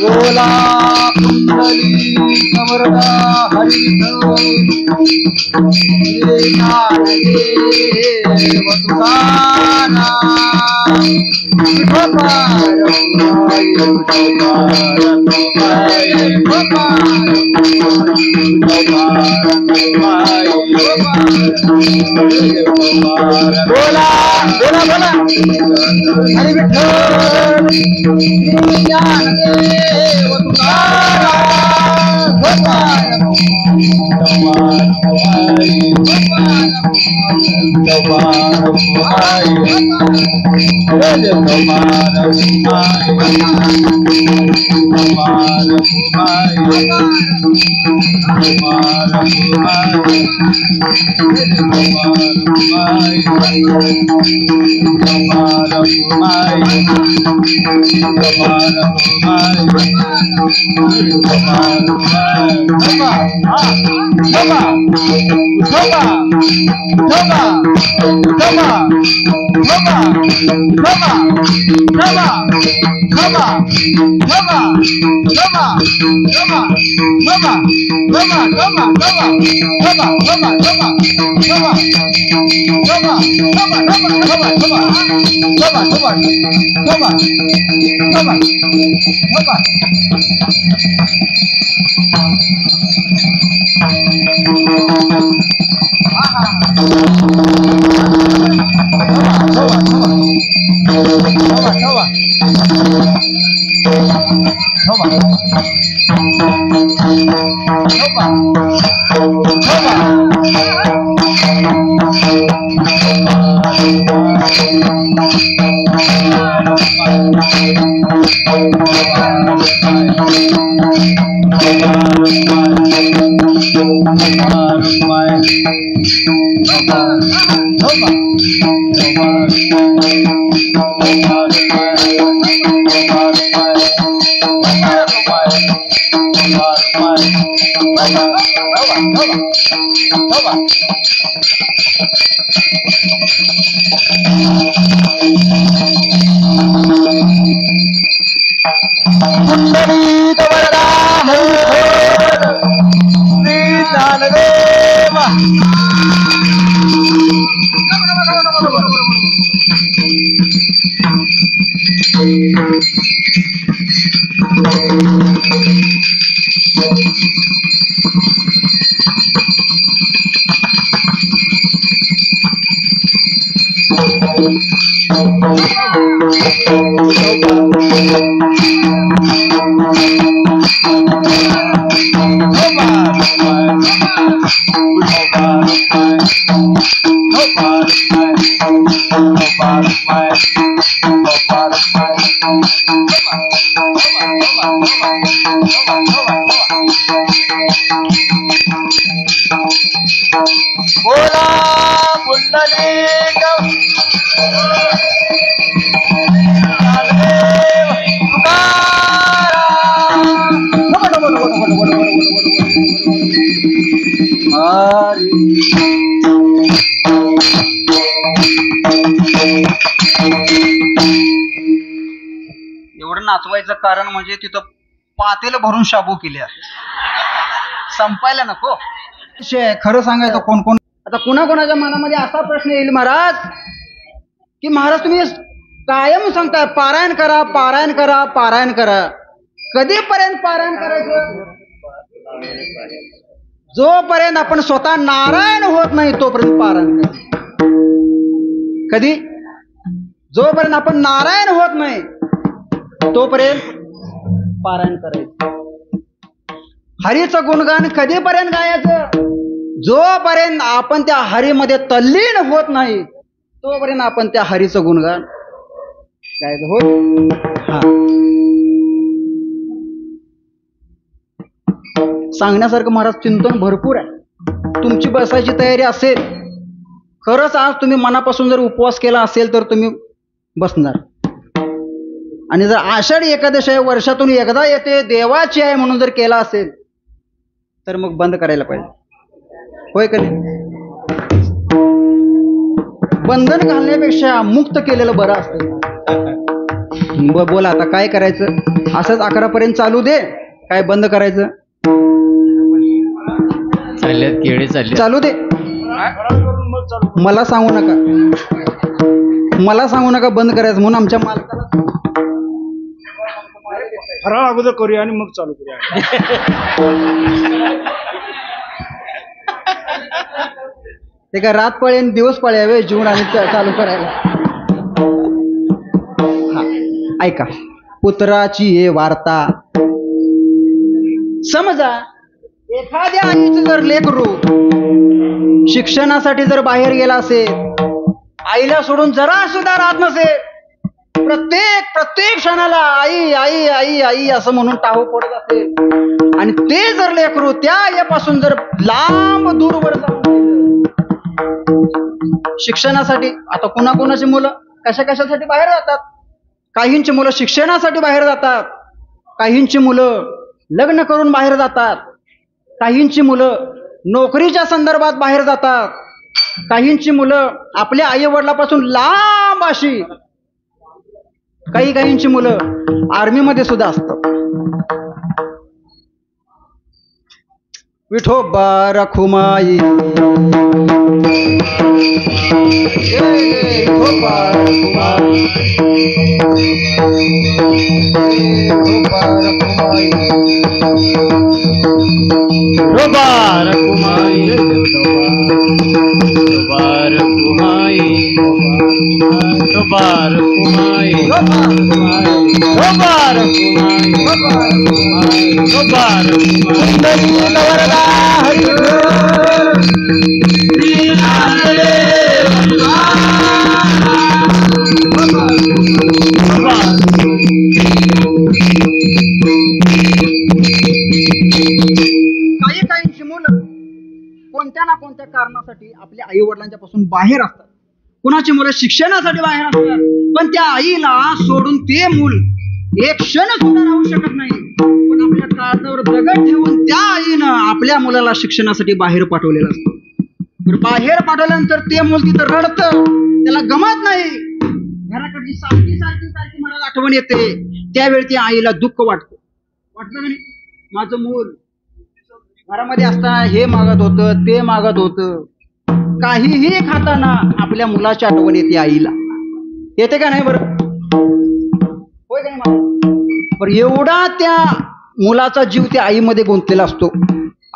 बोला कुंडली समरदा हरिदेव तुकाना बोला बोला बोला हरी विठ्ठल ज्ञानदेव एवढं नाचवायचं कारण म्हणजे तिथं पातेलं भरून शाबू केल्या संपायला नको. खरं सांगायचं कोण कोण आता कुणाकोणाच्या मनामध्ये असा प्रश्न येईल महाराज की महाराज तुम्ही कायम सांगताय पारायण करा पारायण करा पारायण करा. कधीपर्यंत पारायण करायचं? जोपर्यंत आपण स्वतः नारायण होत नाही तोपर्यंत पारायण करायचं. कधी? जोपर्यंत आपण नारायण होत नाही तोपर्यंत पारायण करायचं. हरीचं गुणगान कधीपर्यंत गायचं? जोपर्यंत आपण त्या हरीमध्ये तल्लीन होत नाही तोपर्यंत आपण त्या हरीचं गुणगान गायचं होय. हा सांगण्यासारखं महाराज चिंतन भरपूर आहे. तुमची बसायची तयारी असेल, खरंच आज तुम्ही मनापासून जर उपवास केला असेल तर तुम्ही बसणार. आणि जर आषाढी एकादशी आहे, वर्षातून एकदा येते, देवाची आहे म्हणून जर केला असेल तर मग बंद करायला पाहिजे. होय का नाही? बंधन घालण्यापेक्षा मुक्त केलेलं बरं असतं. बोला आता काय करायचं? असंच 11 पर्यंत चालू दे, काय बंद करायचं? चालल्यात केळे चालले चालू दे. मला सांगू नका, मला सांगू नका बंद करायचं म्हणून. आमच्या मालकाला फराळ अगोदर करूया आणि मग चालू करूया. ते काय रात पळे आणि दिवस पळ्यावे जीवन आणि चालू करायला. हा ऐका, पुत्राची हे वार्ता. समजा एखाद्या आईचं जर लेकरू शिक्षणासाठी जर बाहेर गेला असेल, आईला सोडून जरा सुद्धा राहत नसेल, प्रत्येक क्षणाला आई आई आई आई असं म्हणून टाहू पडत असेल, आणि ते जर लेकरू त्या आईपासून जर लांब दूरवर जाऊन शिक्षणासाठी, आता कुणाकुणाची मुलं कशासाठी बाहेर जातात. काहींची मुलं शिक्षणासाठी बाहेर जातात, काहींची मुलं लग्न करून बाहेर जातात, काहींची मुलं नोकरीच्या संदर्भात बाहेर जातात, काहींची मुलं आपल्या आई वडिलापासून लांब अशी, काहींची मुलं आर्मीमध्ये सुद्धा असतात. विठोबा रखुमाई, विठोबा रखुमाई, विठोबा रखुमाई, रोबार कुमाई रोबार कुमाई रोबार कुमाई रोबार कुमाई रोबार काहींची मुलं कोणत्या ना कोणत्या कारणासाठी आपल्या आई वडिलांच्या पासून बाहेर असतात. कुणाची मुलं शिक्षणासाठी बाहेर असतात, पण त्या आईला सोडून ते मूल एक क्षण सुद्धा राहू शकत नाही. पण आपल्या काळजावर दगड ठेवून त्या आईनं आपल्या मुलाला शिक्षणासाठी बाहेर पाठवलेलं असतं. तर बाहेर पाठवल्यानंतर ते मूल तिथं रडतं, त्याला गमत नाही. घराकडची सारखी मला आठवण येते. त्यावेळी त्या आईला दुःख वाटतं का नाही? माझं मूल घरामध्ये असताना हे मागत होतं, ते मागत होतं. काहीही खाताना आपल्या मुलाची आठवण येते आईला. येते का नाही बरं? होय का नाही? पण एवढा त्या मुलाचा जीव त्या आईमध्ये गुंतलेला असतो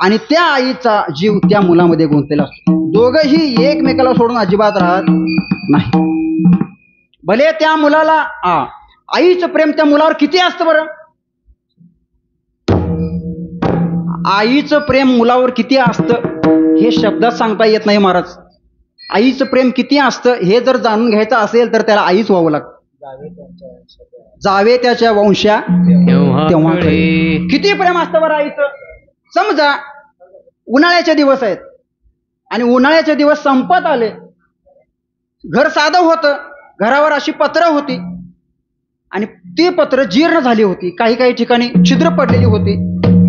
आणि त्या आईचा जीव त्या मुलामध्ये गुंतलेला असतो. दोघंही एकमेकाला सोडून अजिबात राहत नाही. भले त्या मुलाला आईचं प्रेम त्या मुलावर किती असतं बरं? आईचं प्रेम मुलावर किती असतं हे शब्दात सांगता येत नाही महाराज. आईचं प्रेम किती असतं हे जर जाणून घ्यायचं असेल तर त्याला आईच व्हावं लागतं. जावे त्याच्या वंशा तेव्हा किती प्रेम असतं बरं आईचं. समजा उन्हाळ्याचे दिवस आहेत आणि उन्हाळ्याचे दिवस संपत आले, घर साधं होतं, घरावर अशी पत्र होती आणि ती पत्र जीर्ण झाली होती, काही ठिकाणी छिद्र पडलेली होती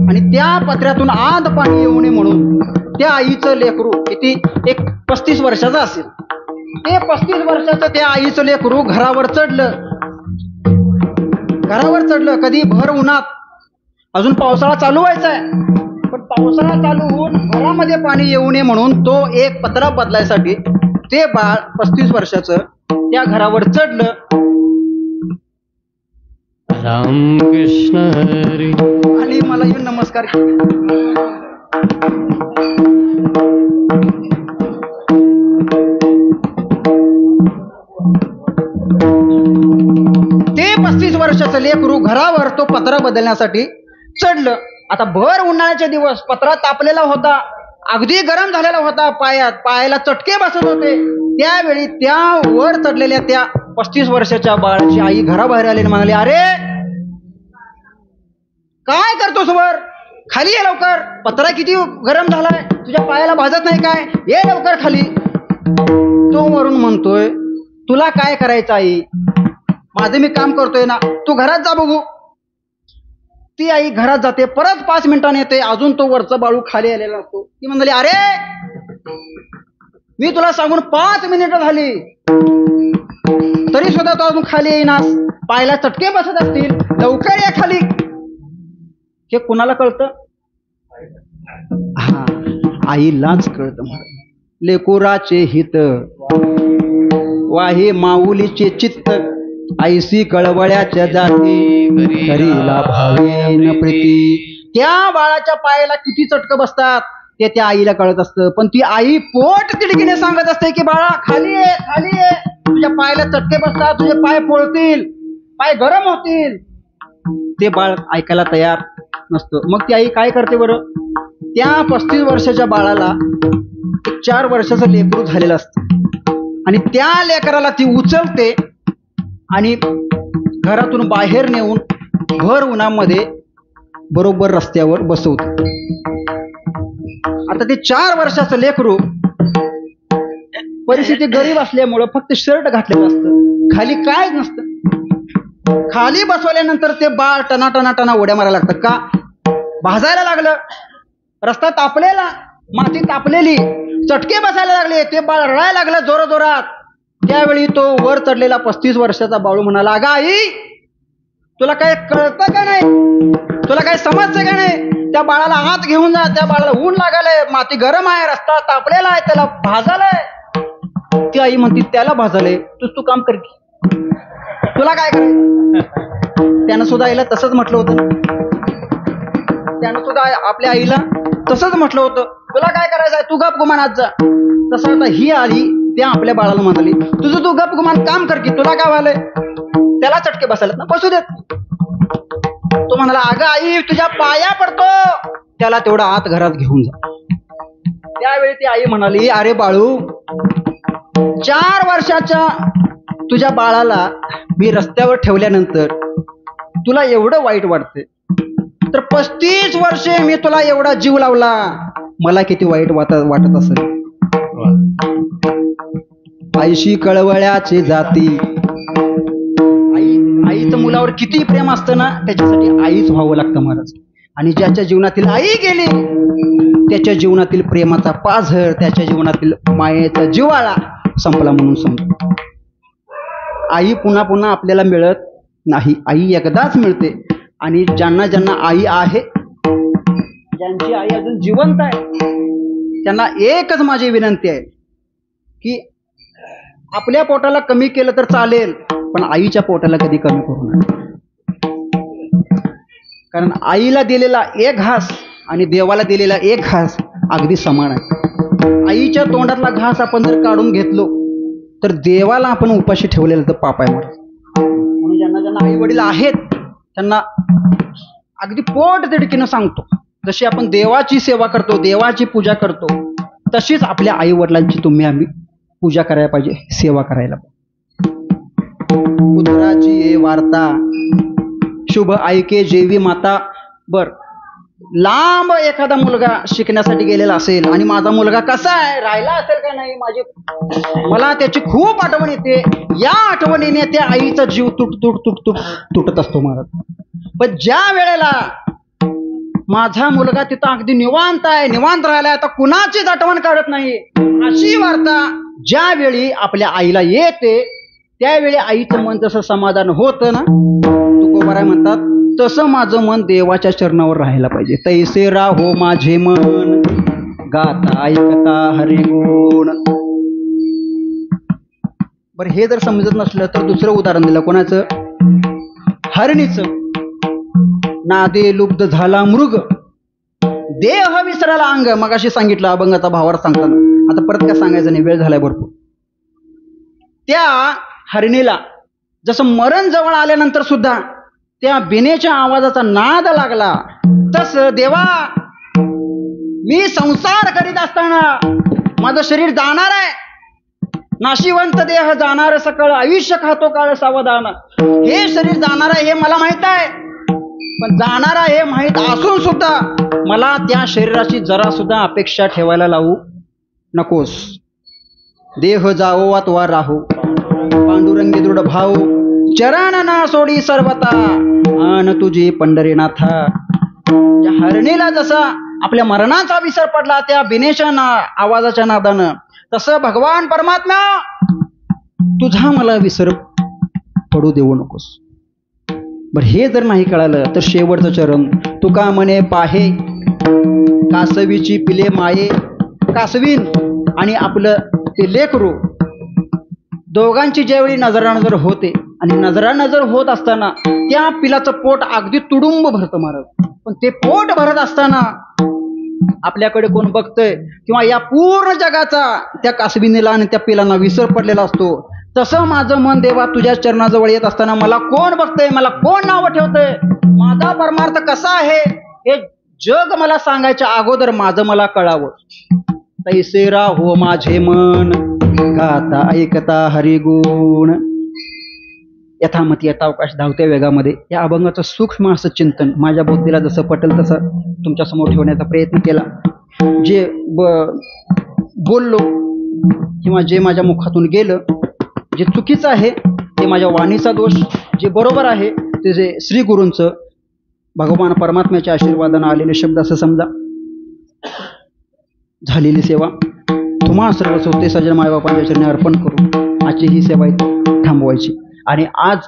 आणि त्या पत्र्यातून आत पाणी येऊ नये म्हणून त्या आईचं लेकरू किती एक 35 वर्षाचं असेल, ते 35 वर्षाचं त्या आईचं लेकरू घरावर चढलं कधी भर उन्हात. अजून पावसाळा चालू व्हायचा आहे, पण पावसाळा चालू होऊन घरामध्ये पाणी येऊ नये म्हणून तो एक पत्रा बदलायसाठी ते बाळ 35 वर्षाचं त्या घरावर चढलं. रामकृष्ण हरी आणि मला येऊन नमस्कार केला. ते 35 वर्षाचं लेकरू घरावर तो पत्रा बदलण्यासाठी चढलं. आता भर उन्हाळ्याचे दिवस, पत्रा तापलेला होता, अगदी गरम झालेला होता, पायाला चटके बसत होते. त्यावेळी त्या वर चढलेल्या त्या 35 वर्षाच्या बाळाची आई घराबाहेर आली आणि म्हणाली, अरे काय करतोस वर? खाली ये लवकर, पत्रा किती गरम झालाय, तुझ्या पायाला भाजत नाही काय? ये लवकर खाली. तो वरून म्हणतोय, तुला काय करायचं आई, माझं मी काम करतोय ना, तू घरात जा बघू. ती आई घरात जाते, परत 5 मिनिटांनी येते, अजून तो वरचा बाळू खाली आलेला असतो. ती म्हणाली, अरे मी तुला सांगून 5 मिनिटं झाली तरी सुद्धा तो अजून खाली येईनास, पायाला चटके बसत असतील, लवकर ये खाली. हे कुणाला कळतं? हा, आईलाच कळतं. लेकुराचे हित वाहे माऊलीचे चित्त, ऐसी कळवळ्याच्या जाती करीला भावेन प्रीती. त्या बाळाच्या पायाला किती चटकं बसतात ते त्या आईला कळत असतं, पण ती आई पोट तिडकीने सांगत असते की बाळा खाली ये, खाली ये, तुझ्या पायाला चटके बसतात, तुझे पाय पोळतील, पाय गरम होतील. ते बाळ ऐकायला तयार नसतं. मग ती आई काय करते बरं? त्या 35 वर्षाच्या बाळाला 4 वर्षाचं लेकरू झालेलं असतं आणि त्या लेकराला ती उचलते आणि घरातून बाहेर नेऊन भर उन्हामध्ये बरोबर रस्त्यावर बसवते. आता ते 4 वर्षाचं लेकरू परिस्थिती गरीब असल्यामुळं फक्त शर्ट घातलेलं असतं, खाली काय नसतं. खाली बसवल्यानंतर ते बाळ टना उड्या मारायला लागतं. का? भाजायला लागलं, रस्ता तापलेला, माती तापलेली, चटके बसायला लागले, ते बाळ रडायला लागलं जोरात. त्यावेळी तो वर चढलेला 35 वर्षाचा बाळू म्हणाला, अगं आई, तुला काय कळतं का नाही, तुला काय समजतं का नाही? त्या बाळाला आत घेऊन जा, त्या बाळाला ऊन लागायलंय, माती गरम आहे, रस्ता तापलेला आहे, त्याला भाजालंय. ती आई म्हणते, त्याला भाजालंय, तू काम कर की, तुला काय करायचं? त्यानं सुद्धा आईला तसंच म्हटलं होतं. त्यानं सुद्धा आपल्या आईला तसंच म्हटलं होतं, तुला काय करायचंय, तू गप गुमान आज जा. तसं आता ही आली त्या आपल्या बाळाला म्हणाली, तुझं तू गप गुमान काम कर की, तुला काय व्हायलंय, त्याला चटके बसायला ना, बसू देत. तो म्हणाला, अगं आई, तुझ्या पाया पडतो, त्याला तेवढा आत घरात घेऊन जा. त्यावेळी ती आई म्हणाली, अरे बाळू, 4 वर्षाच्या तुझ्या बाळाला मी रस्त्यावर ठेवल्यानंतर तुला एवढं वाईट वाटते, तर 35 वर्षे मी तुला एवढा जीव लावला, मला किती वाईट वाटत असेल. आईशी कळवळ्याची जाती. आईचं मुलावर किती प्रेम असतं ना, त्याच्यासाठी आईच व्हावं लागतं महाराज. आणि ज्याच्या जीवनातील आई गेली, त्याच्या जीवनातील प्रेमाचा पाझर, त्याच्या जीवनातील मायेचा जिव्हाळा संपला म्हणून समजा. आई पुन्हा पुन्हा आपल्याला मिळत नाही, आई एकदाच मिळते. आणि ज्यांना ज्यांना आई आहे, ज्यांची आई अजून जिवंत आहे, त्यांना एकच माझी विनंती आहे की आपल्या पोटाला कमी केलं तर चालेल, पण आईच्या पोटाला कधी कमी करू नये. कारण आईला दिलेला एक घास आणि देवाला दिलेला एक घास अगदी समान आहे. आईच्या तोंडातला घास आपण जर काढून घेतलो तर देवाला आपण उपाशी ठेवलेलं तर पाप आहे म्हणून ज्यांना ज्यांना आई वडील आहेत त्यांना अगदी पोट तिडकीनं सांगतो, जशी आपण देवाची सेवा करतो, देवाची पूजा करतो, तशीच आपल्या आई वडिलांची आम्ही पूजा करायला पाहिजे, सेवा करायला पाहिजे. पुत्राची ये वार्ता शुभ ऐके जेवी माता. बर, लांब एखादा मुलगा शिकण्यासाठी गेलेला असेल आणि माझा मुलगा कसा आहे, राहिला असेल का नाही, मला त्याची खूप आठवण येते. या आठवणीने त्या आईचा जीव तुटत असतो महाराज. पण ज्या वेळेला माझा मुलगा तिथं अगदी निवांत आहे, निवांत राहिलाय, आता कुणाचीच आठवण काढत नाही, अशी वार्ता ज्या वेळी आपल्या आईला येते, त्यावेळी आईचं मन जसं समाधान होतं ना, तुकोबाराय म्हणतात, तसं माझं मन देवाच्या चरणावर राहायला पाहिजे. तैसे राहो माझे मन गाता ऐकता हरी गुण. बरं, हे जर समजत नसलं तर दुसरं उदाहरण दिलं, कोणाचं? हरणीचं. नादे लुब्ध झाला मृग, देह विसराला अंग. मगाशी सांगितलं अभंगाचा भावार्थ सांगताना, आता परत काय सांगायचं नाही, वेळ झालाय भरपूर. त्या हरणीला जसं मरण जवळ आल्यानंतर सुद्धा त्या बिनेच्या आवाजाचा नाद लागला, तसं देवा, मी संसार करीत असताना माझं शरीर जाणार आहे, नाशिवंत देह जाणार सकळ, आयुष्य खातो काळ सावधान. हे शरीर जाणार आहे हे मला माहित आहे, पण जाणार आहे माहित असून सुद्धा मला त्या शरीराची जरा सुद्धा अपेक्षा ठेवायला लावू नकोस. देह जावो अथवा राहू, पांडुरंगी दृढ भाऊ, चरण ना सोडी सर्वता, आन तुझी पंढरीनाथा. या हरणीला जसा आपल्या मरणाचा विसर पडला त्या बिनेच्या आवाजाच्या नादानं, तसं भगवान परमात्मा तुझा मला विसर पडू देऊ नकोस. बर हे जर नाही कळालं तर शेवटचं चरण, तुका म्हणे पाहे कासवीची पिले माये. कासवीन आणि आपलं ते लेकरू दोघांची ज्यावेळी नजरानजर होते आणि नजरानजर होत असताना त्या पिलाचं पोट अगदी तुडुंब भरतं महाराज. पण ते पोट भरत असताना आपल्याकडे कोण बघतंय किंवा या पूर्ण जगाचा त्या कासविनीला आणि त्या पिलांना विसर पडलेला असतो. तसं माझं मन देवा तुझ्या चरणाजवळ येत असताना मला कोण बघतंय, मला कोण नावं ठेवतंय, माझा परमार्थ कसा आहे हे जग मला सांगायच्या अगोदर माझं मला कळावं. तैसे राहो माझे मन, गाता ऐकता हरिगुण. यथामती यथावकाश धावत्या वेगामध्ये या अभंगाचं सूक्ष्म असं चिंतन माझ्या बुद्धीला जसं पटेल तसं तुमच्या समोर ठेवण्याचा प्रयत्न केला. जे बोललो किंवा जे माझ्या मुखातून गेलं, जे चुकीचं आहे ते माझ्या वाणीचा दोष, जे बरोबर आहे ते जे श्री गुरूंचं भगवान परमात्म्याच्या आशीर्वादानं आलेले शब्द असं समजा. झालेली सेवा तुम्हा सर्व सोते सज्जन मायबापांच्या चरणी अर्पण करून आजची ही सेवा थांबवायची. आणि आज